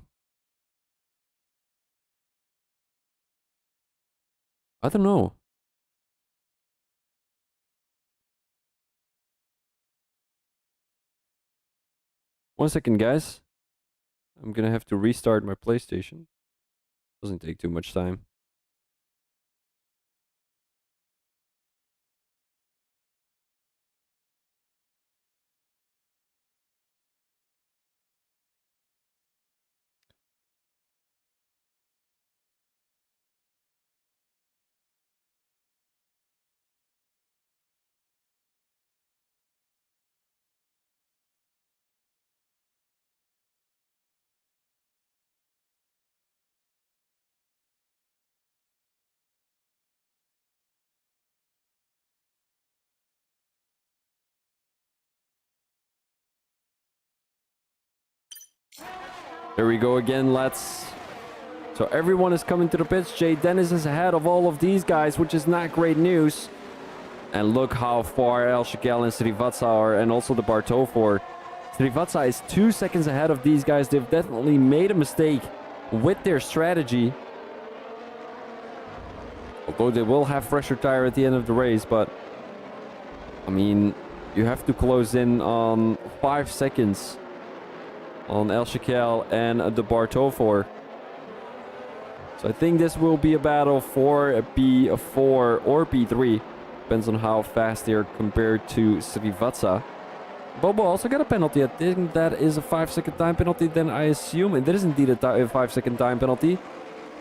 I don't know. One second, guys. I'm gonna have to restart my PlayStation. Doesn't take too much time. There we go again, lads. So everyone is coming to the pits. Jay Dennis is ahead of all of these guys, which is not great news. And look how far El Shakel and Srivatsa are, and also the Bartofor. Srivatsa is 2 seconds ahead of these guys. They've definitely made a mistake with their strategy. Although they will have fresher tire at the end of the race, but I mean, you have to close in on 5 seconds on El Shakel and the Bartofor. So I think this will be a battle for a P4 or P3. Depends on how fast they are compared to Srivatsa. Bobo also got a penalty. I think that is a 5-second time penalty. Then I assume it is indeed a 5-second time penalty.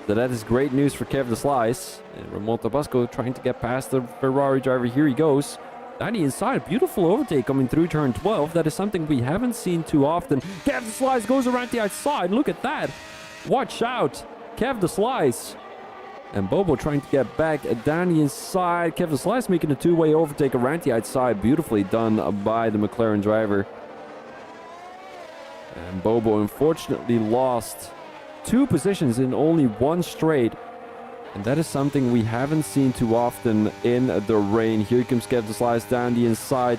So that is great news for Kev the Slice. And Ramon Tabasco trying to get past the Ferrari driver. Here he goes. Danny inside, beautiful overtake coming through turn 12. That is something we haven't seen too often. Kev the Slice goes around the outside. Look at that. Watch out. Kev the Slice. And Bobo trying to get back. Danny inside. Kev the Slice making a two-way overtake around the outside. Beautifully done by the McLaren driver. And Bobo unfortunately lost 2 positions in only 1 straight. And that is something we haven't seen too often in the rain. Here comes Kev the Slice down the inside.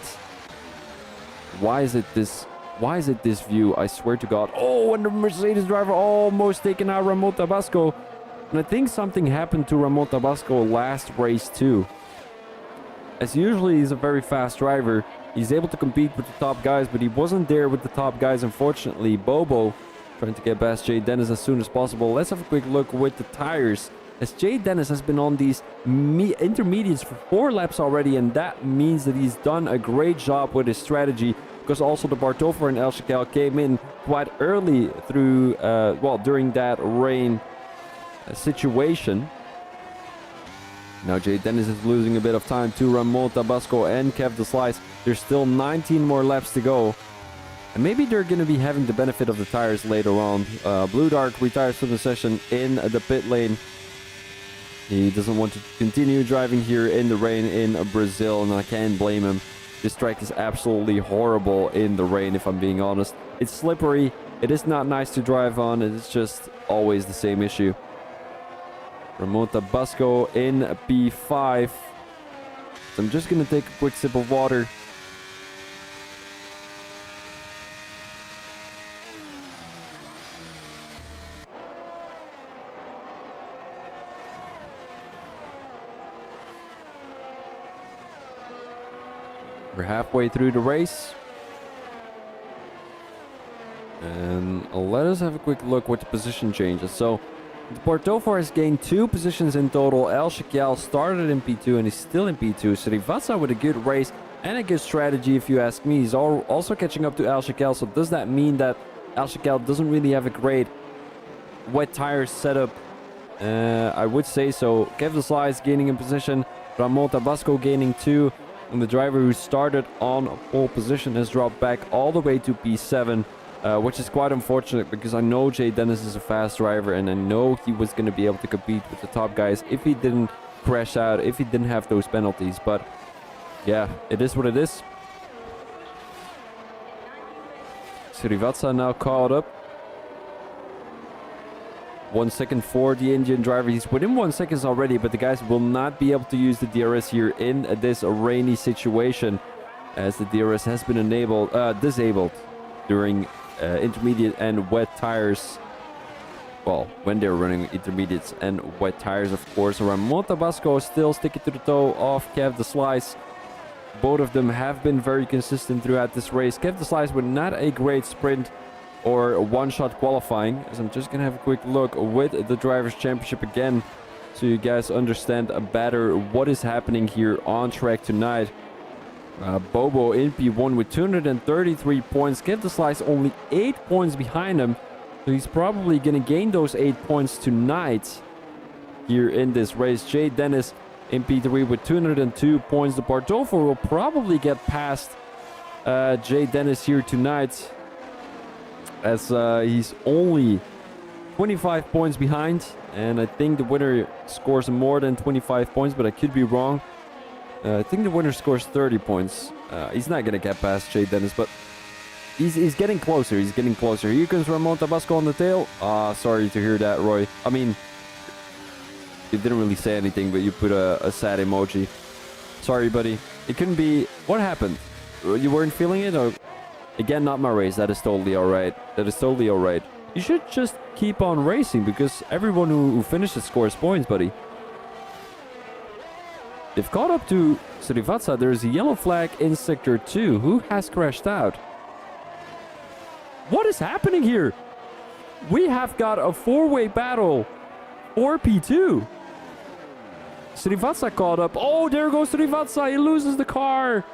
Why is it this view? I swear to God. Oh, and the Mercedes driver almost taking out Ramon Tabasco. And I think something happened to Ramon Tabasco last race too. As usually he's a very fast driver. He's able to compete with the top guys, but he wasn't there with the top guys, unfortunately. Bobo trying to get past Jay Dennis as soon as possible. Let's have a quick look with the tires, as Jay Dennis has been on these intermediates for 4 laps already, and that means that he's done a great job with his strategy, because also the Bartofer and El Shakel came in quite early through, during that rain situation. Now Jay Dennis is losing a bit of time to Ramon Tabasco and Kev the Slice. There's still 19 more laps to go. And maybe they're going to be having the benefit of the tires later on. Blue Dark retires from the session in the pit lane. He doesn't want to continue driving here in the rain in Brazil, and I can't blame him. This track is absolutely horrible in the rain, if I'm being honest. It's slippery. It is not nice to drive on. It's just always the same issue. Ramon Tabasco in P5. So I'm just going to take a quick sip of water. We're halfway through the race. And let us have a quick look with the position changes. So the Bartofer has gained 2 positions in total. El Shakel started in P2 and he's still in P2. Srivatsa with a good race and a good strategy, if you ask me. He's also catching up to El Shakel. So does that mean that El Shakel doesn't really have a great wet tire setup? I would say so. Kev the Slice gaining in position. Ramon Tabasco gaining 2. And the driver who started on pole position has dropped back all the way to P7. Which is quite unfortunate, because I know Jay Dennis is a fast driver and I know he was going to be able to compete with the top guys if he didn't crash out, if he didn't have those penalties. But yeah, it is what it is. Srivatsa now caught up. 1 second for the Indian driver. He's within 1 second already, but the guys will not be able to use the DRS here in this rainy situation, as the DRS has been disabled during intermediate and wet tires. Well, when they're running intermediates and wet tires, of course. Ramon Tabasco is still sticking to the toe of Kev the Slice. Both of them have been very consistent throughout this race. Kev the Slice with not a great sprint or one-shot qualifying. As I'm just going to have a quick look with the Drivers' Championship again, so you guys understand better what is happening here on track tonight. Bobo in P1 with 233 points. Kev the Slice only 8 points behind him. So he's probably going to gain those 8 points tonight here in this race. Jay Dennis in P3 with 202 points. The Bartofer will probably get past Jay Dennis here tonight, as he's only 25 points behind. And I think the winner scores more than 25 points, but I could be wrong. I think the winner scores 30 points. He's not going to get past Jay Dennis, but he's getting closer. He's getting closer. Here comes Ramon Tabasco on the tail. Sorry to hear that, Roy. I mean, you didn't really say anything, but you put a sad emoji. Sorry, buddy. It couldn't be... What happened? You weren't feeling it? Or... Again, not my race. That is totally alright. That is totally alright. You should just keep on racing, because everyone who finishes scores points, buddy. They've caught up to Srivatsa. There's a yellow flag in Sector 2. Who has crashed out? What is happening here? We have got a 4-way battle for P2. Srivatsa caught up. Oh, there goes Srivatsa. He loses the car.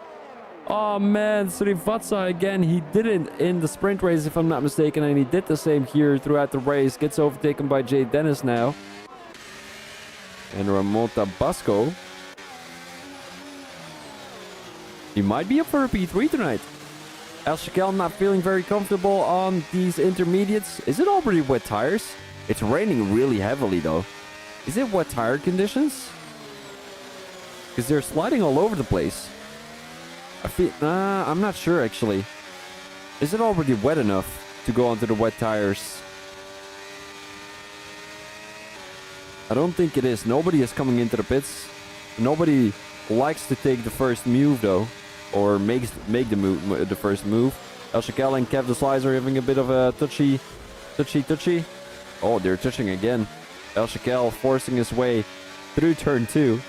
Oh, man. Srivatsa again. He didn't in the sprint race, if I'm not mistaken. And he did the same here throughout the race. Gets overtaken by Jay Dennis now. And Ramon Tabasco. He might be up for a P3 tonight. El Shakel not feeling very comfortable on these intermediates. Is it already wet tires? It's raining really heavily though. Is it wet tire conditions? Because they're sliding all over the place. I'm not sure actually. Is it already wet enough to go onto the wet tires? I don't think it is. Nobody is coming into the pits. Nobody likes to take the first move though. Or make the first move. El Shakel and Kev the Slice are having a bit of a touchy. Oh, they're touching again. El Shakel forcing his way through turn 2.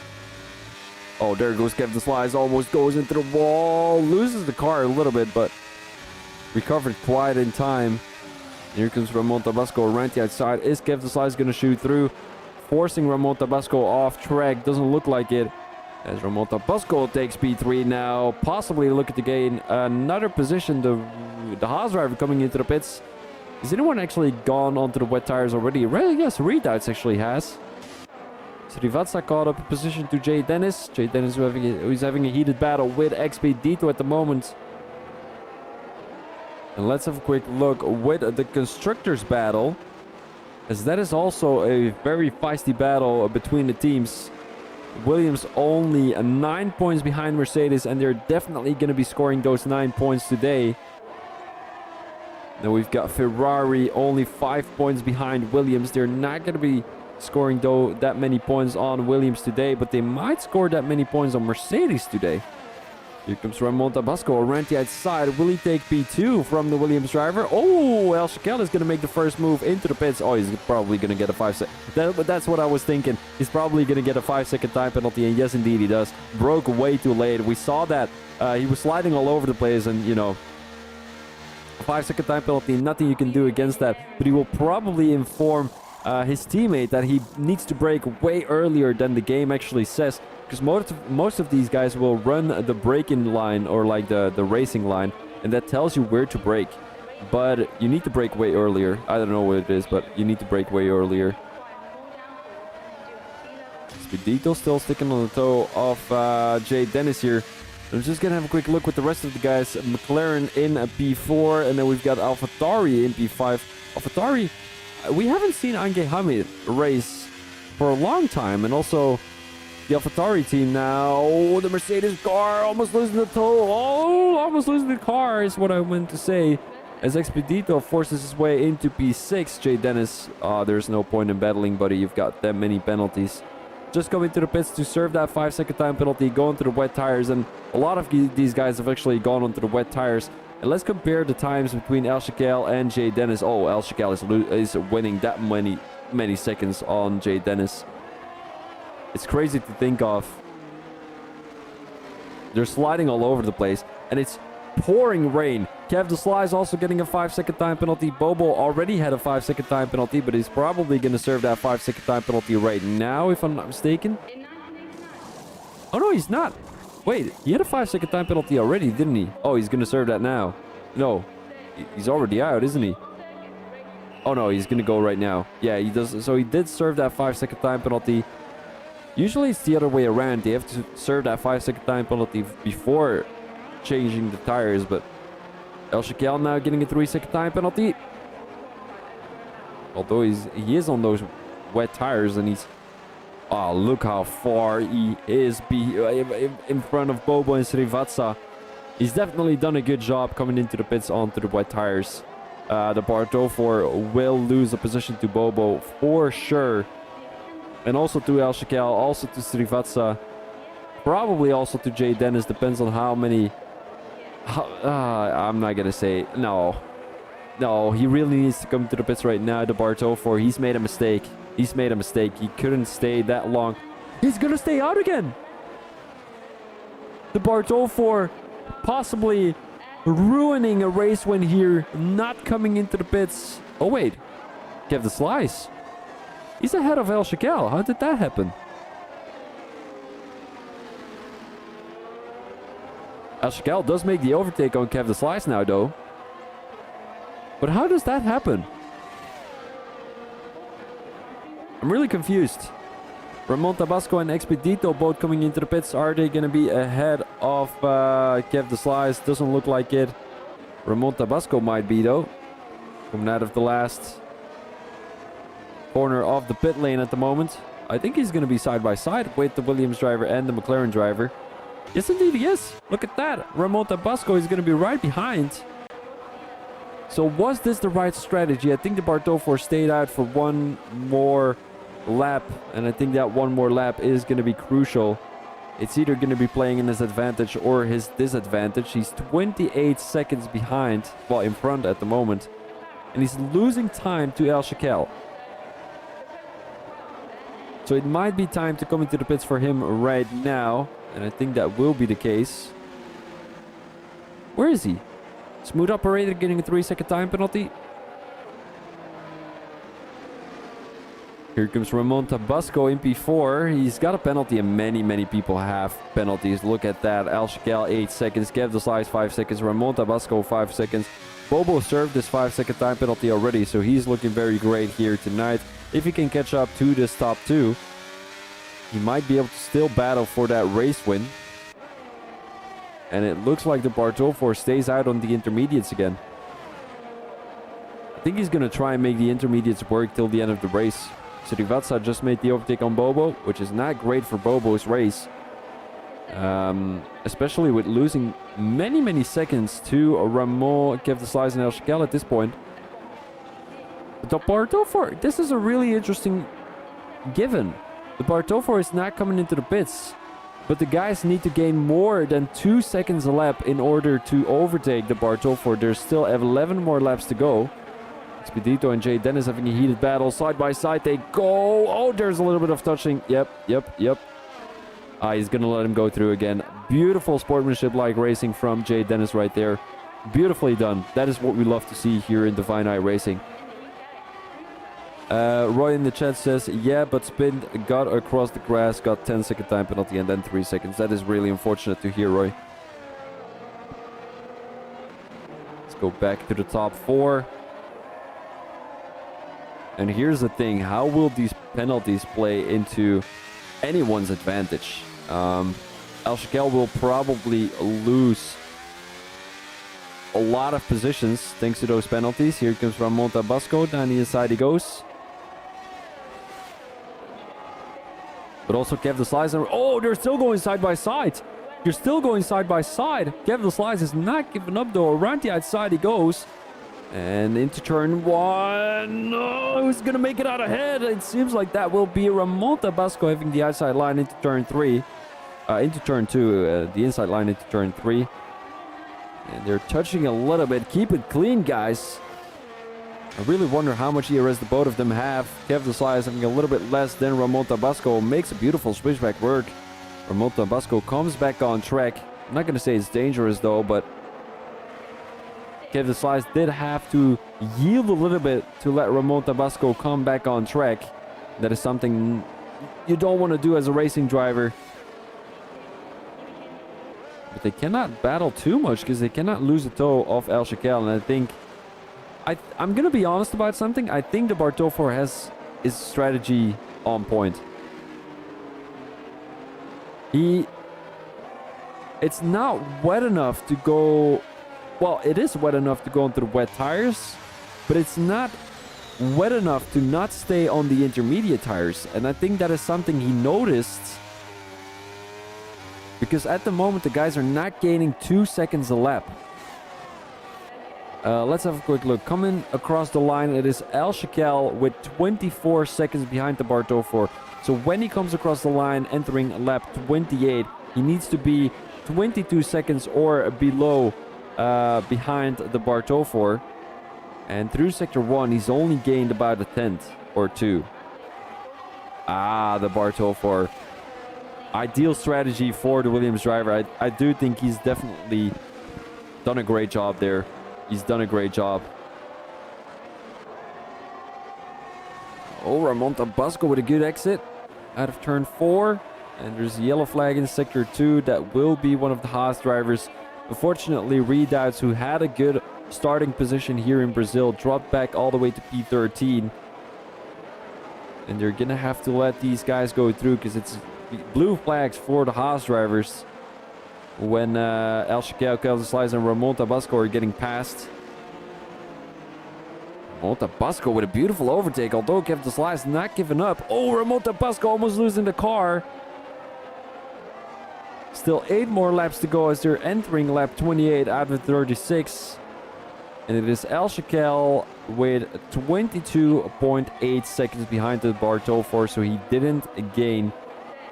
Oh, there goes Kev the Slice. Almost goes into the wall. Loses the car a little bit, but recovered quite in time. Here comes Ramon Tabasco around the outside. Is Kev the Slice going to shoot through? Forcing Ramon Tabasco off track. Doesn't look like it. As Ramon Tabasco takes P3 now. Possibly looking to gain another position. The Haas driver coming into the pits. Has anyone actually gone onto the wet tires already? Yes, Redoubts actually has. Srivatsa caught up a position to Jay Dennis. Jay Dennis who's having a heated battle with Expedito at the moment. And let's have a quick look with the Constructors battle, as that is also a very feisty battle between the teams. Williams only 9 points behind Mercedes, and they're definitely going to be scoring those 9 points today. Then we've got Ferrari only 5 points behind Williams. They're not going to be scoring that many points on Williams today, but they might score that many points on Mercedes today. Here comes Ramon Tabasco around the outside. Will he take P2 from the Williams driver? Oh, El Shaquel is going to make the first move into the pits. Oh, he's probably going to get a 5-second. That's what I was thinking. He's probably going to get a 5-second time penalty, and yes, indeed, he does. Broke way too late. We saw that. He was sliding all over the place, and, you know, a 5-second time penalty, nothing you can do against that. But he will probably inform his teammate that he needs to brake way earlier than the game actually says. Because most of these guys will run the braking line, or like the racing line, and that tells you where to brake. But you need to brake way earlier. I don't know what it is, but you need to brake way earlier. Expedito still sticking on the toe of Jay Dennis here. I'm just going to have a quick look with the rest of the guys. McLaren in P4, and then we've got AlphaTauri in P5. AlphaTauri, we haven't seen Ange Hamid race for a long time, and also the AlphaTauri team now. Oh, the Mercedes car almost losing the toe. Oh, almost losing the car is what I meant to say. As Expedito forces his way into P6, Jay Dennis. There's no point in battling, buddy. You've got that many penalties. Just coming to the pits to serve that 5-second time penalty, going to the wet tires, and a lot of these guys have actually gone onto the wet tires. And let's compare the times between El Shaquel and Jay Dennis. Oh, El Shaquel is winning that many seconds on Jay Dennis. It's crazy to think of. They're sliding all over the place, and it's pouring rain. Kev the Sly is also getting a 5-second time penalty. Bobo already had a 5-second time penalty, but he's probably going to serve that 5-second time penalty right now, if I'm not mistaken. Oh, no, he's not. Wait, he had a 5-second time penalty already, didn't he? Oh, he's going to serve that now. No, he's already out, isn't he? Oh, no, he's going to go right now. Yeah, he does. So he did serve that 5-second time penalty. Usually it's the other way around. They have to serve that 5-second time penalty before changing the tires, but El Shaquel now getting a 3-second time penalty. Although he is on those wet tires, and he's... Oh, look how far he is in front of Bobo and Srivatsa. He's definitely done a good job coming into the pits onto the wet tires. The R12 will lose a position to Bobo for sure. And also to El Shaquel, also to Srivatsa. Probably also to Jay Dennis, depends on how many... I'm not going to say... No. No, he really needs to come to the pits right now, the Bartofor. He's made a mistake. He's made a mistake. He couldn't stay that long. He's going to stay out again. The Bartofor possibly ruining a race win here. Not coming into the pits. Oh, wait. Kev the Slice. He's ahead of El Shaquel. How did that happen? El Shaquel does make the overtake on Kev the Slice now, though. But how does that happen? I'm really confused. Ramon Tabasco and Expedito both coming into the pits. Are they going to be ahead of Kev the Slice? Doesn't look like it. Ramon Tabasco might be, though. Coming out of the last corner of the pit lane at the moment. I think he's going to be side by side with the Williams driver and the McLaren driver. Yes, indeed he is. Look at that. Ramon Tabasco is going to be right behind. So was this the right strategy? I think the Bartofor stayed out for one more lap, and I think that one more lap is going to be crucial. It's either going to be playing in his advantage or his disadvantage. He's 28 seconds behind, well, in front at the moment, and he's losing time to El Shaquel. So it might be time to come into the pits for him right now, and I think that will be the case. Where is he? Smooth operator getting a 3-second time penalty. Here comes Ramon Tabasco in P4. He's got a penalty, and many people have penalties. Look at that. Al Shakel, 8 seconds. Kev Deslize, 5 seconds. Ramon Tabasco, 5 seconds. Bobo served this 5-second time penalty already, so he's looking very great here tonight. If he can catch up to this top 2, he might be able to still battle for that race win. And it looks like the R12 stays out on the intermediates again. I think he's going to try and make the intermediates work till the end of the race. Srivatsa just made the overtake on Bobo, which is not great for Bobo's race. Especially with losing many seconds to Ramon, Kev Deslize, and El Shakel at this point. But the R12, this is a really interesting given. The R12 is not coming into the pits, but the guys need to gain more than 2 seconds a lap in order to overtake the R12. There's still 11 more laps to go. Expedito and Jay Dennis having a heated battle. Side by side they go. Oh, there's a little bit of touching. Yep. He's going to let him go through again. Beautiful sportsmanship-like racing from Jay Dennis right there. Beautifully done. That is what we love to see here in Divine Eye Racing. Roy in the chat says, yeah, but Spin got across the grass, got 10-second time penalty, and then 3 seconds. That is really unfortunate to hear, Roy. Let's go back to the top 4. And here's the thing, how will these penalties play into anyone's advantage? El Shakel will probably lose a lot of positions thanks to those penalties. Here comes Ramon Tabasco, down the inside he goes. But also Kev Deslize. Oh, they're still going side by side. You're still going side by side. Kev Deslize is not giving up though. Around the outside he goes. And into turn 1. No, who's going to make it out ahead? It seems like that will be Ramon Tabasco having the outside line into turn 3. Into turn 2. The inside line into turn 3. And they're touching a little bit. Keep it clean, guys. I really wonder how much ERS the both of them have. Kev Deslize having a little bit less than Ramon Tabasco. Makes a beautiful switchback work. Ramon Tabasco comes back on track. I'm not going to say it's dangerous though, but Kev Deslize did have to yield a little bit to let Ramon Tabasco come back on track. That is something you don't want to do as a racing driver. But they cannot battle too much because they cannot lose a toe off El Shakel. And I think, I'm going to be honest about something. I think the R12 has his strategy on point. It's not wet enough to go... Well, it is wet enough to go into the wet tires, but it's not wet enough to not stay on the intermediate tires. And I think that is something he noticed, because at the moment the guys are not gaining 2 seconds a lap. Let's have a quick look. Coming across the line, it is El Shakel with 24 seconds behind the R12. So when he comes across the line entering lap 28, he needs to be 22 seconds or below behind the R12. And through sector 1, he's only gained about a tenth or 2. The R12. Ideal strategy for the Williams driver. I do think he's definitely done a great job there. He's done a great job. Oh, Ramon Tabasco with a good exit out of turn 4. And there's a yellow flag in sector 2. That will be one of the Haas drivers. Unfortunately, Redoubts, who had a good starting position here in Brazil, dropped back all the way to P13. And they're going to have to let these guys go through because it's blue flags for the Haas drivers when El Shakel, Kev Deslize, and Ramon Tabasco are getting passed. Ramon Tabasco with a beautiful overtake, although Kev Deslize not giving up. Oh, Ramon Tabasco almost losing the car. Still 8 more laps to go as they're entering lap 28 out of 36. And it is El Shakel with 22.8 seconds behind the R12, so he didn't gain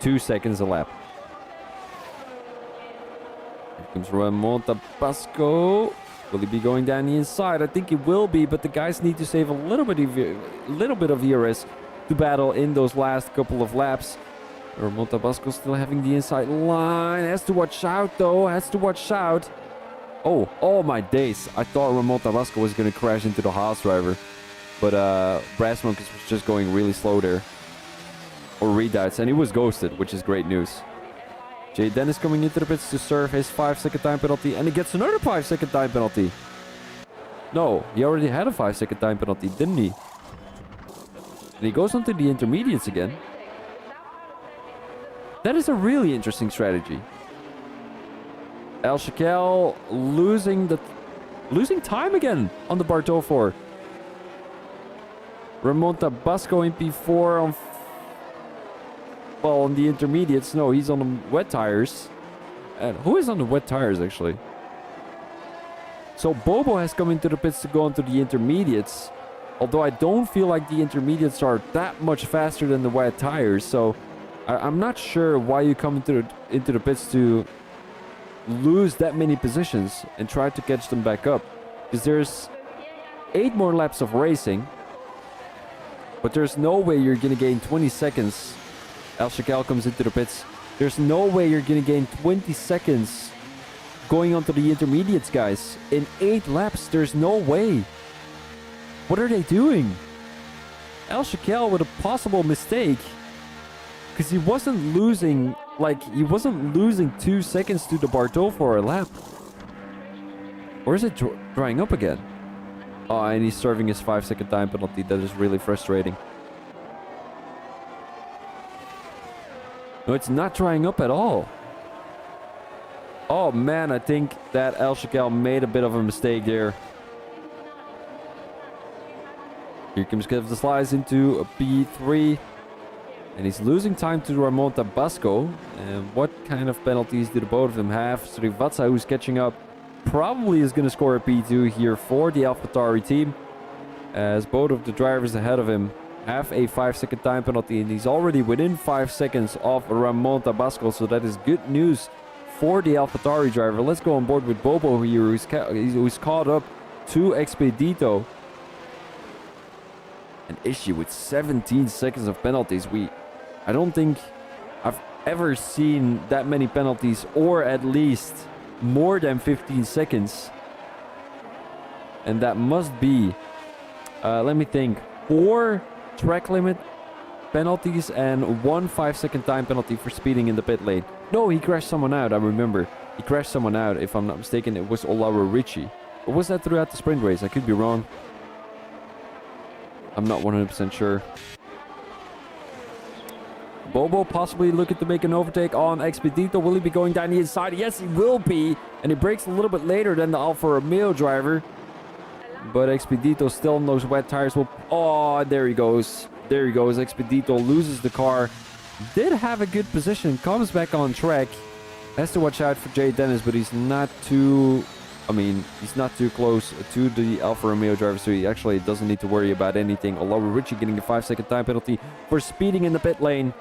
2 seconds a lap. Here comes Ramon Tabasco. Will he be going down the inside? I think he will be, but the guys need to save a little bit of ERS to battle in those last couple of laps. Ramon Tabasco still having the inside line. Has to watch out though. Has to watch out. Oh my days. I thought Ramon Tabasco was going to crash into the Haas driver. But Brass Monkeys was just going really slow there. or redoubts, and he was ghosted, which is great news. Jay Dennis coming into the pits to serve his 5-second time penalty, and he gets another 5-second time penalty. No, he already had a 5-second time penalty, didn't he? And he goes on to the intermediates again. That is a really interesting strategy. El Shakel losing time again on the Bartol 4. Ramon Tabasco in P4 on... Well, on the intermediates. No, he's on the wet tires. And who is on the wet tires, actually? So Bobo has come into the pits to go onto the intermediates. Although I don't feel like the intermediates are that much faster than the wet tires. So I'm not sure why you come into the pits to lose that many positions and try to catch them back up. Because there's 8 more laps of racing. But there's no way you're going to gain 20 seconds. El Shakel comes into the pits. There's no way you're going to gain 20 seconds going onto the intermediates, guys. In 8 laps, there's no way. What are they doing? El Shakel with a possible mistake. Because he wasn't losing, he wasn't losing 2 seconds to the Bartol for a lap. Or is it drying up again? Oh, and he's serving his 5-second time penalty. That is really frustrating. No, it's not drying up at all. Oh man, I think that El Shakel made a bit of a mistake there. Here comes Kev the Slice into a P3. And he's losing time to Ramon Tabasco. And what kind of penalties do the both of them have? Srivatsa, who's catching up, probably is going to score a P2 here for the AlphaTauri team. As both of the drivers ahead of him have a 5-second time penalty. And he's already within 5 seconds of Ramon Tabasco. So that is good news for the AlphaTauri driver. Let's go on board with Bobo here, who's caught up to Expedito. An issue with 17 seconds of penalties. I don't think I've ever seen that many penalties, or at least more than 15 seconds. And that must be, let me think, 4 track limit penalties and 1 5-second time penalty for speeding in the pit lane. No, he crashed someone out, I remember. He crashed someone out, if I'm not mistaken. It was Olawa Ricci. Or was that throughout the sprint race? I could be wrong. I'm not 100% sure. Bobo possibly looking to make an overtake on Expedito. Will he be going down the inside? Yes, he will be. And he brakes a little bit later than the Alfa Romeo driver. But Expedito still on those wet tires. Oh, there he goes. There he goes. Expedito loses the car. Did have a good position. Comes back on track. Has to watch out for Jay Dennis, but he's not too... he's not too close to the Alfa Romeo driver, so he actually doesn't need to worry about anything. Olawa Ricci getting a 5-second time penalty for speeding in the pit lane.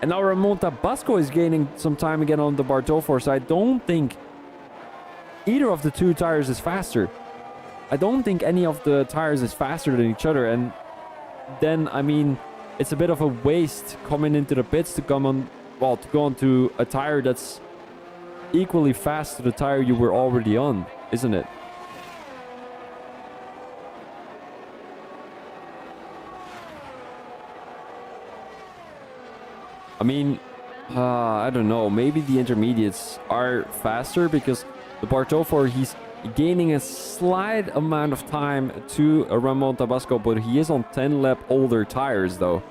And now Ramon Tabasco is gaining some time again on the Bartol 4, so I don't think either of the 2 tires is faster. I don't think any of the tires is faster than each other, and then, it's a bit of a waste coming into the pits to go onto a tire that's equally fast to the tire you were already on, isn't it? I don't know. Maybe the intermediates are faster because the Bartol 4, he's gaining a slight amount of time to Ramon Tabasco, but he is on 10 lap older tires though.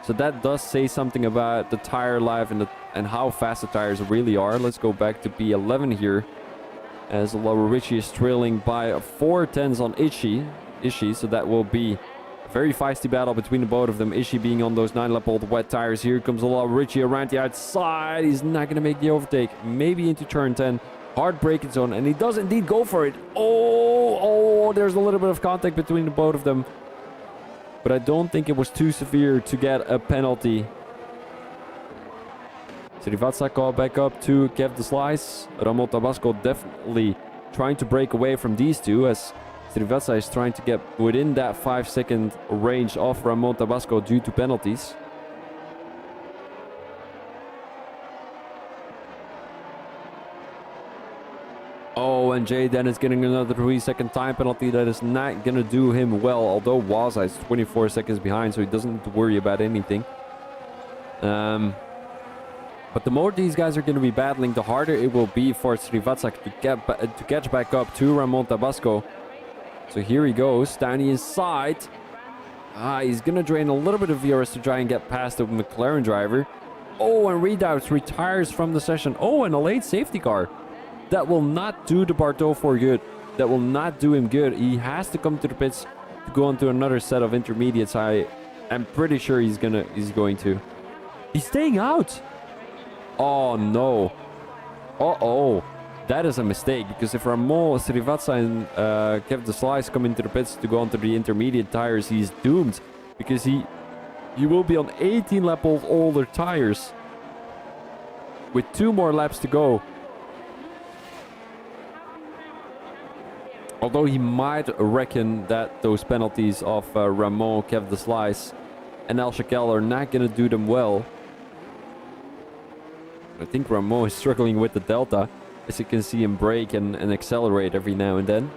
So that does say something about the tire life and how fast the tires really are. Let's go back to P11 here, as Olawa Ricci is trailing by 4 tenths on Ishii. So that will be a very feisty battle between the both of them. Ishii being on those 9 lap old wet tires. Here comes Olawa Ricci around the outside. He's not going to make the overtake. Maybe into turn 10. Hard braking zone, and he does indeed go for it. Oh, there's a little bit of contact between the both of them. But I don't think it was too severe to get a penalty. Srivatsa called back up to Kev the Slice. Ramon Tabasco definitely trying to break away from these two, as Srivatsa is trying to get within that 5-second range of Ramon Tabasco due to penalties. Oh, and Jay Dennis getting another 3-second time penalty. That is not going to do him well. Although Waza is 24 seconds behind, so he doesn't need to worry about anything. But the more these guys are going to be battling, the harder it will be for Srivatsa to catch back up to Ramon Tabasco. So here he goes, down the inside. He's going to drain a little bit of VRS to try and get past the McLaren driver. Oh, and Redoubts retires from the session. Oh, and a late safety car. That will not do the R12 good. That will not do him good. He has to come to the pits to go on to another set of intermediates. I am pretty sure he's going to. He's staying out. Oh, no. Uh-oh. That is a mistake, because if Ramon, Srivatsa, and Kev the Slice come into the pits to go onto the intermediate tires, he's doomed. Because he will be on 18 lap old older tires. With 2 more laps to go. Although he might reckon that those penalties of Ramon, Kev the Slice, and El Shakel are not going to do them well. I think Ramon is struggling with the Delta. As you can see him brake and accelerate every now and then.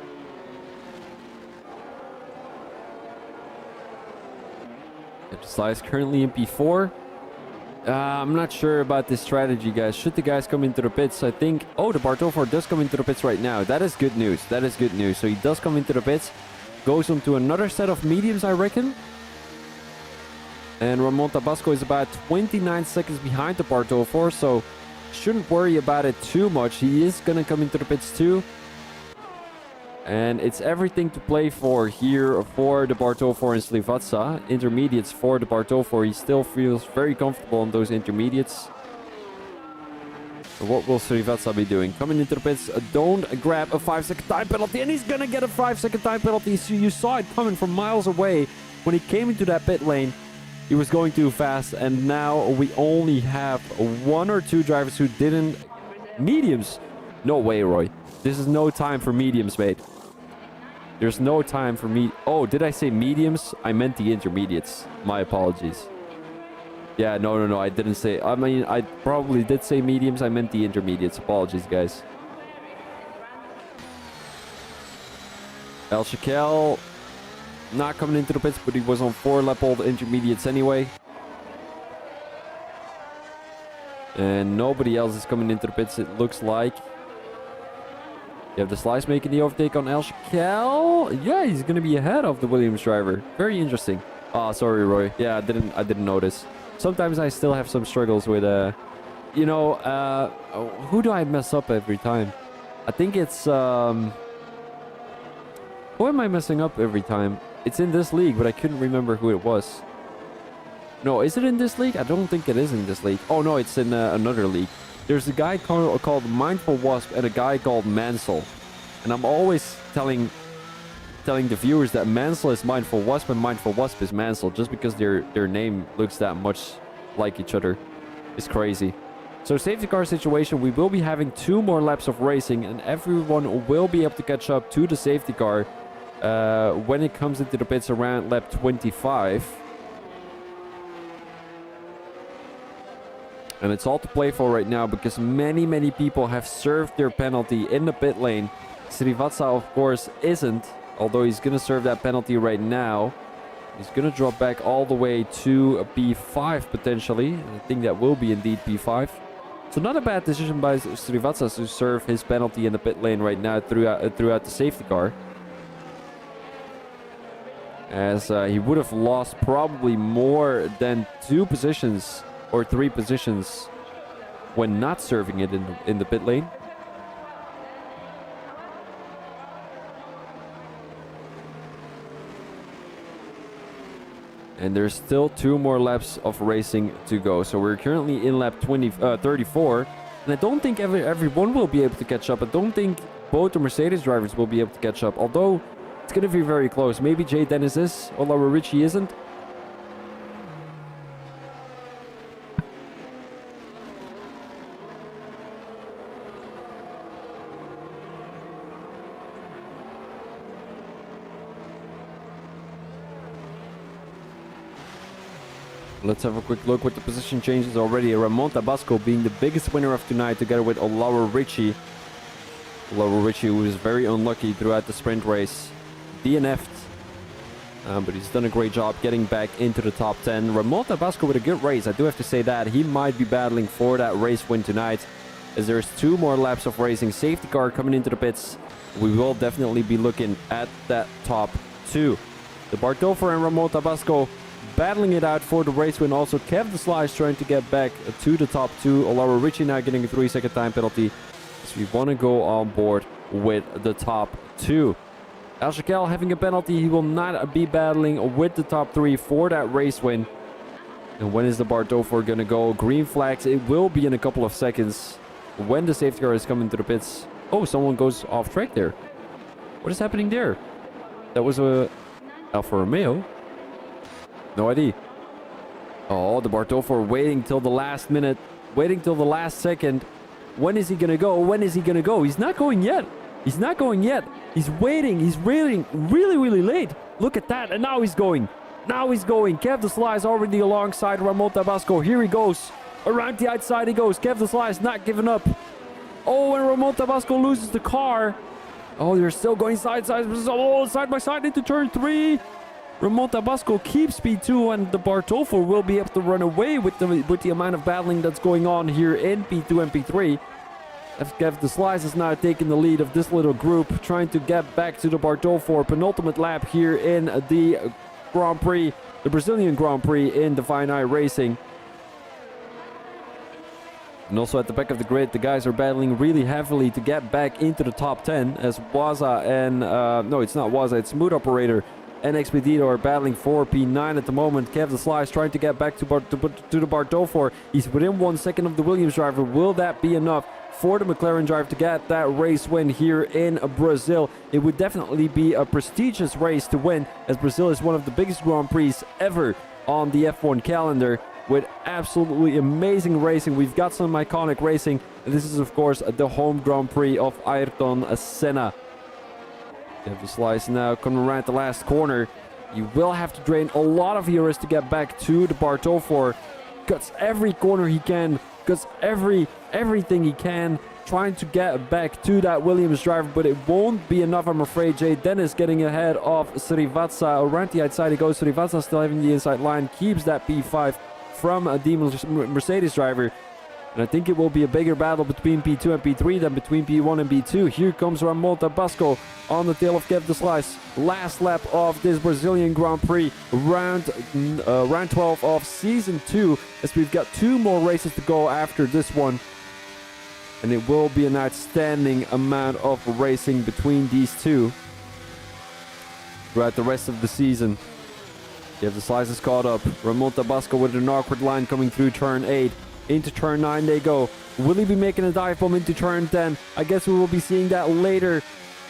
The Slice currently in P4. I'm not sure about this strategy, guys. Should the guys come into the pits? I think... Oh, the R12 does come into the pits right now. That is good news. That is good news. So he does come into the pits. Goes on to another set of mediums, I reckon. And Ramon Tabasco is about 29 seconds behind the R12, so shouldn't worry about it too much. He is going to come into the pits too. And it's everything to play for here for the R12 and Slivatsa. Intermediates for the R12. He still feels very comfortable on those intermediates. So what will Srivatsa be doing? Coming into the pits, don't grab a 5-second time penalty. And he's going to get a 5-second time penalty. So you saw it coming from miles away. When he came into that pit lane, he was going too fast. And now we only have 1 or 2 drivers who didn't... Mediums. No way, Roy. This is no time for mediums, mate. There's no time for me. Oh, did I say mediums? I meant the intermediates. My apologies. Yeah, no. I didn't say... I mean, I probably did say mediums. I meant the intermediates. Apologies, guys. El Shakel not coming into the pits, but he was on 4-lap old intermediates anyway. And nobody else is coming into the pits, it looks like. You have the Slice making the overtake on El Shakel. Yeah, he's going to be ahead of the Williams driver. Very interesting. Oh, sorry, Roy. Yeah, I didn't notice. Sometimes I still have some struggles with, who do I mess up every time? I think it's, who am I messing up every time? It's in this league, but I couldn't remember who it was. No, is it in this league? I don't think it is in this league. Oh, no, it's in another league. There's a guy called Mindful Wasp and a guy called Mansell. And I'm always telling the viewers that Mansell is Mindful Wasp and Mindful Wasp is Mansell, just because their name looks that much like each other. It's crazy. So safety car situation, we will be having 2 more laps of racing and everyone will be able to catch up to the safety car when it comes into the pits around lap 25. And it's all to play for right now because many people have served their penalty in the pit lane. Srivatsa, of course, isn't. Although he's going to serve that penalty right now. He's going to drop back all the way to P5 potentially. I think that will be indeed P5. So not a bad decision by Srivatsa to serve his penalty in the pit lane right now throughout the safety car. As he would have lost probably more than 2 positions or 3 positions when not serving it in the pit lane. And there's still 2 more laps of racing to go. So we're currently in lap 34. And I don't think everyone will be able to catch up. I don't think both the Mercedes drivers will be able to catch up. Although it's going to be very close. Maybe Jay Dennis is, although Richie isn't. Let's have a quick look with the position changes already. Ramon Tabasco being the biggest winner of tonight together with Olawa Richie. Lower Richie, who was very unlucky throughout the sprint race, DNF'd. But he's done a great job getting back into the top 10. Ramon Tabasco with a good race. I do have to say that. He might be battling for that race win tonight, as there's 2 more laps of racing. Safety car coming into the pits. We will definitely be looking at that top 2. The Bartolfer and Ramon Tabasco battling it out for the race win. Also, Kev the Slice trying to get back to the top 2. Laura Richie now getting a 3-second time penalty. So we want to go on board with the top 2. Al Shakel having a penalty. He will not be battling with the top 3 for that race win. And when is the Bartolfer going to go? Green flags. It will be in a couple of seconds when the safety car is coming to the pits. Oh, someone goes off track there. What is happening there? That was a Alfa Romeo. No idea. Oh, the Bartolfer waiting till the last minute. Waiting till the last second. When is he going to go? When is he going to go? He's not going yet. He's not going yet. He's waiting. He's waiting really late. Look at that. And now he's going. Now he's going. Kev the Slice already alongside Ramon Tabasco. Here he goes. Around the outside he goes. Kev the Slice not giving up. Oh, and Ramon Tabasco loses the car. Oh, they're still going side by side into turn 3. Ramon Tabasco keeps P2, and the Bartolfer will be able to run away with the amount of battling that's going on here in P2 and P3. Kev the Slice is now taking the lead of this little group, trying to get back to the Bartolfer. Penultimate lap here in the Grand Prix, the Brazilian Grand Prix in Divine Eye Racing. And also at the back of the grid, the guys are battling really heavily to get back into the top 10, as Waza and, no, it's not Waza, it's Smooth Operator and Expedito are battling for P9 at the moment. Kev the Slice trying to get back to the Bartolfer. He's within 1 second of the Williams driver. Will that be enough for the McLaren driver to get that race win here in Brazil? It would definitely be a prestigious race to win, as Brazil is one of the biggest Grand Prix ever on the F1 calendar, with absolutely amazing racing. We've got some iconic racing. And this is, of course, the home Grand Prix of Ayrton Senna. Kev the Slice now coming around the last corner. You will have to drain a lot of heroes to get back to the Bartolfer. Cuts every corner he can. Cuts everything he can. Trying to get back to that Williams driver, but it won't be enough, I'm afraid. Jay Dennis getting ahead of Srivatsa. Around the outside he goes. Srivatsa still having the inside line. Keeps that P5 from the Mercedes driver. And I think it will be a bigger battle between P2 and P3 than between P1 and P2. Here comes Ramon Tabasco on the tail of Kev the Slice. Last lap of this Brazilian Grand Prix, round 12 of Season 2, as we've got 2 more races to go after this one. And it will be an outstanding amount of racing between these two throughout the rest of the season. Kev the Slice is caught up. Ramon Tabasco with an awkward line coming through turn 8. Into turn 9 they go. Will he be making a dive bomb into turn 10? I guess we will be seeing that later.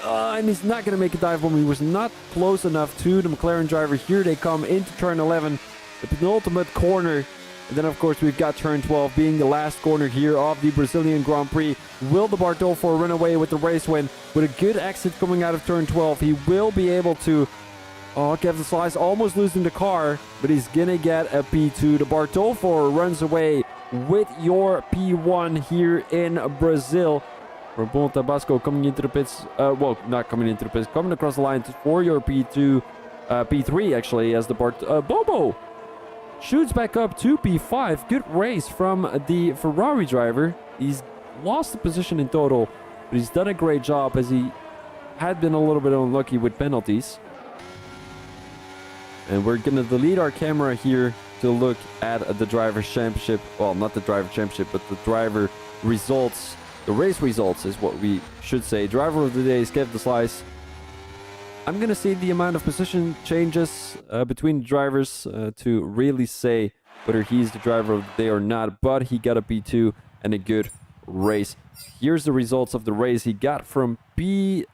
And he's not going to make a dive bomb. He was not close enough to the McLaren driver. Here they come into turn 11. The penultimate corner. And then, of course, we've got turn 12 being the last corner here of the Brazilian Grand Prix. Will the Bartolfer run away with the race win? With a good exit coming out of turn 12, he will be able to... Oh, Kev the Slice almost losing the car, but he's going to get a P2. The Bartolfer runs away with your P1 here in Brazil. Ramon Tabasco coming into the pits. Well, not coming into the pits. Coming across the line for your P2. P3, actually, as the Bobo shoots back up to P5. Good race from the Ferrari driver. He's lost the position in total, but he's done a great job, as he had been a little bit unlucky with penalties. And we're going to delete our camera here to look at the Drivers' Championship. Well, not the Driver Championship, but the driver results. The race results is what we should say. Driver of the day is Kev the Slice. I'm going to see the amount of position changes between the drivers to really say whether he's the driver of the day or not. But he got a P2 and a good race. Here's the results of the race. He got from P5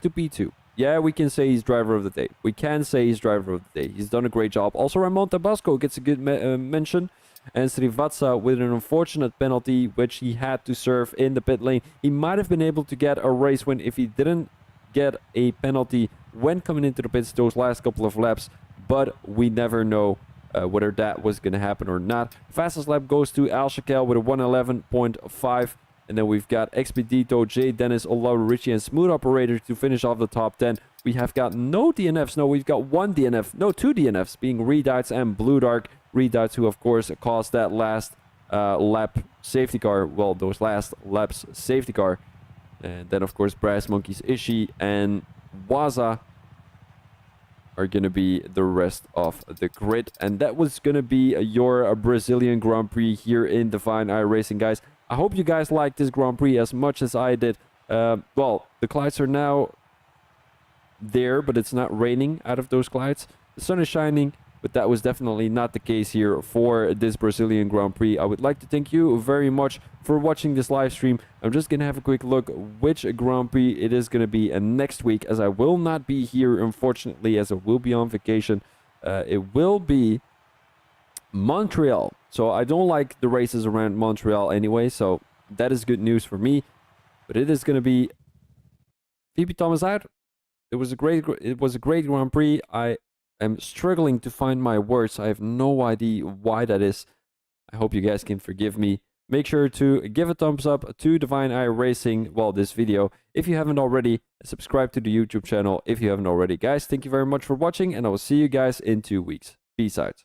to P2. Yeah, we can say he's driver of the day. We can say he's driver of the day. He's done a great job. Also, Ramon Tabasco gets a good mention. And Srivatsa with an unfortunate penalty, which he had to serve in the pit lane. He might have been able to get a race win if he didn't get a penalty when coming into the pits those last couple of laps. But we never know whether that was going to happen or not. Fastest lap goes to Al Shakel with a 1:11.5. And then we've got Expedito, J, Dennis, Olaru, Richie, and Smooth Operator to finish off the top 10. We have got no DNFs. No, we've got one DNF. No, two DNFs, being Redoubts and Blue Dark. Redoubts, who, of course, caused that last lap safety car. Well, those last laps safety car. And then, of course, Brass Monkeys, Ishii, and Waza are going to be the rest of the grid. And that was going to be your Brazilian Grand Prix here in Divine iRacing, guys. I hope you guys liked this Grand Prix as much as I did. Well, the clouds are now there, but it's not raining out of those clouds. The sun is shining, but that was definitely not the case here for this Brazilian Grand Prix. I would like to thank you very much for watching this live stream. I'm just going to have a quick look which Grand Prix it is going to be next week, as I will not be here, unfortunately, as I will be on vacation. It will be Montreal. So I don't like the races around Montreal anyway, so that is good news for me. But it is going to be VP Thomas out. It was a great Grand Prix. I am struggling to find my words. I have no idea why that is. I hope you guys can forgive me. Make sure to give a thumbs up to Divine iRacing, well, this video, if you haven't already. Subscribe to the YouTube channel if you haven't already. Guys, thank you very much for watching, and I will see you guys in 2 weeks. Peace out.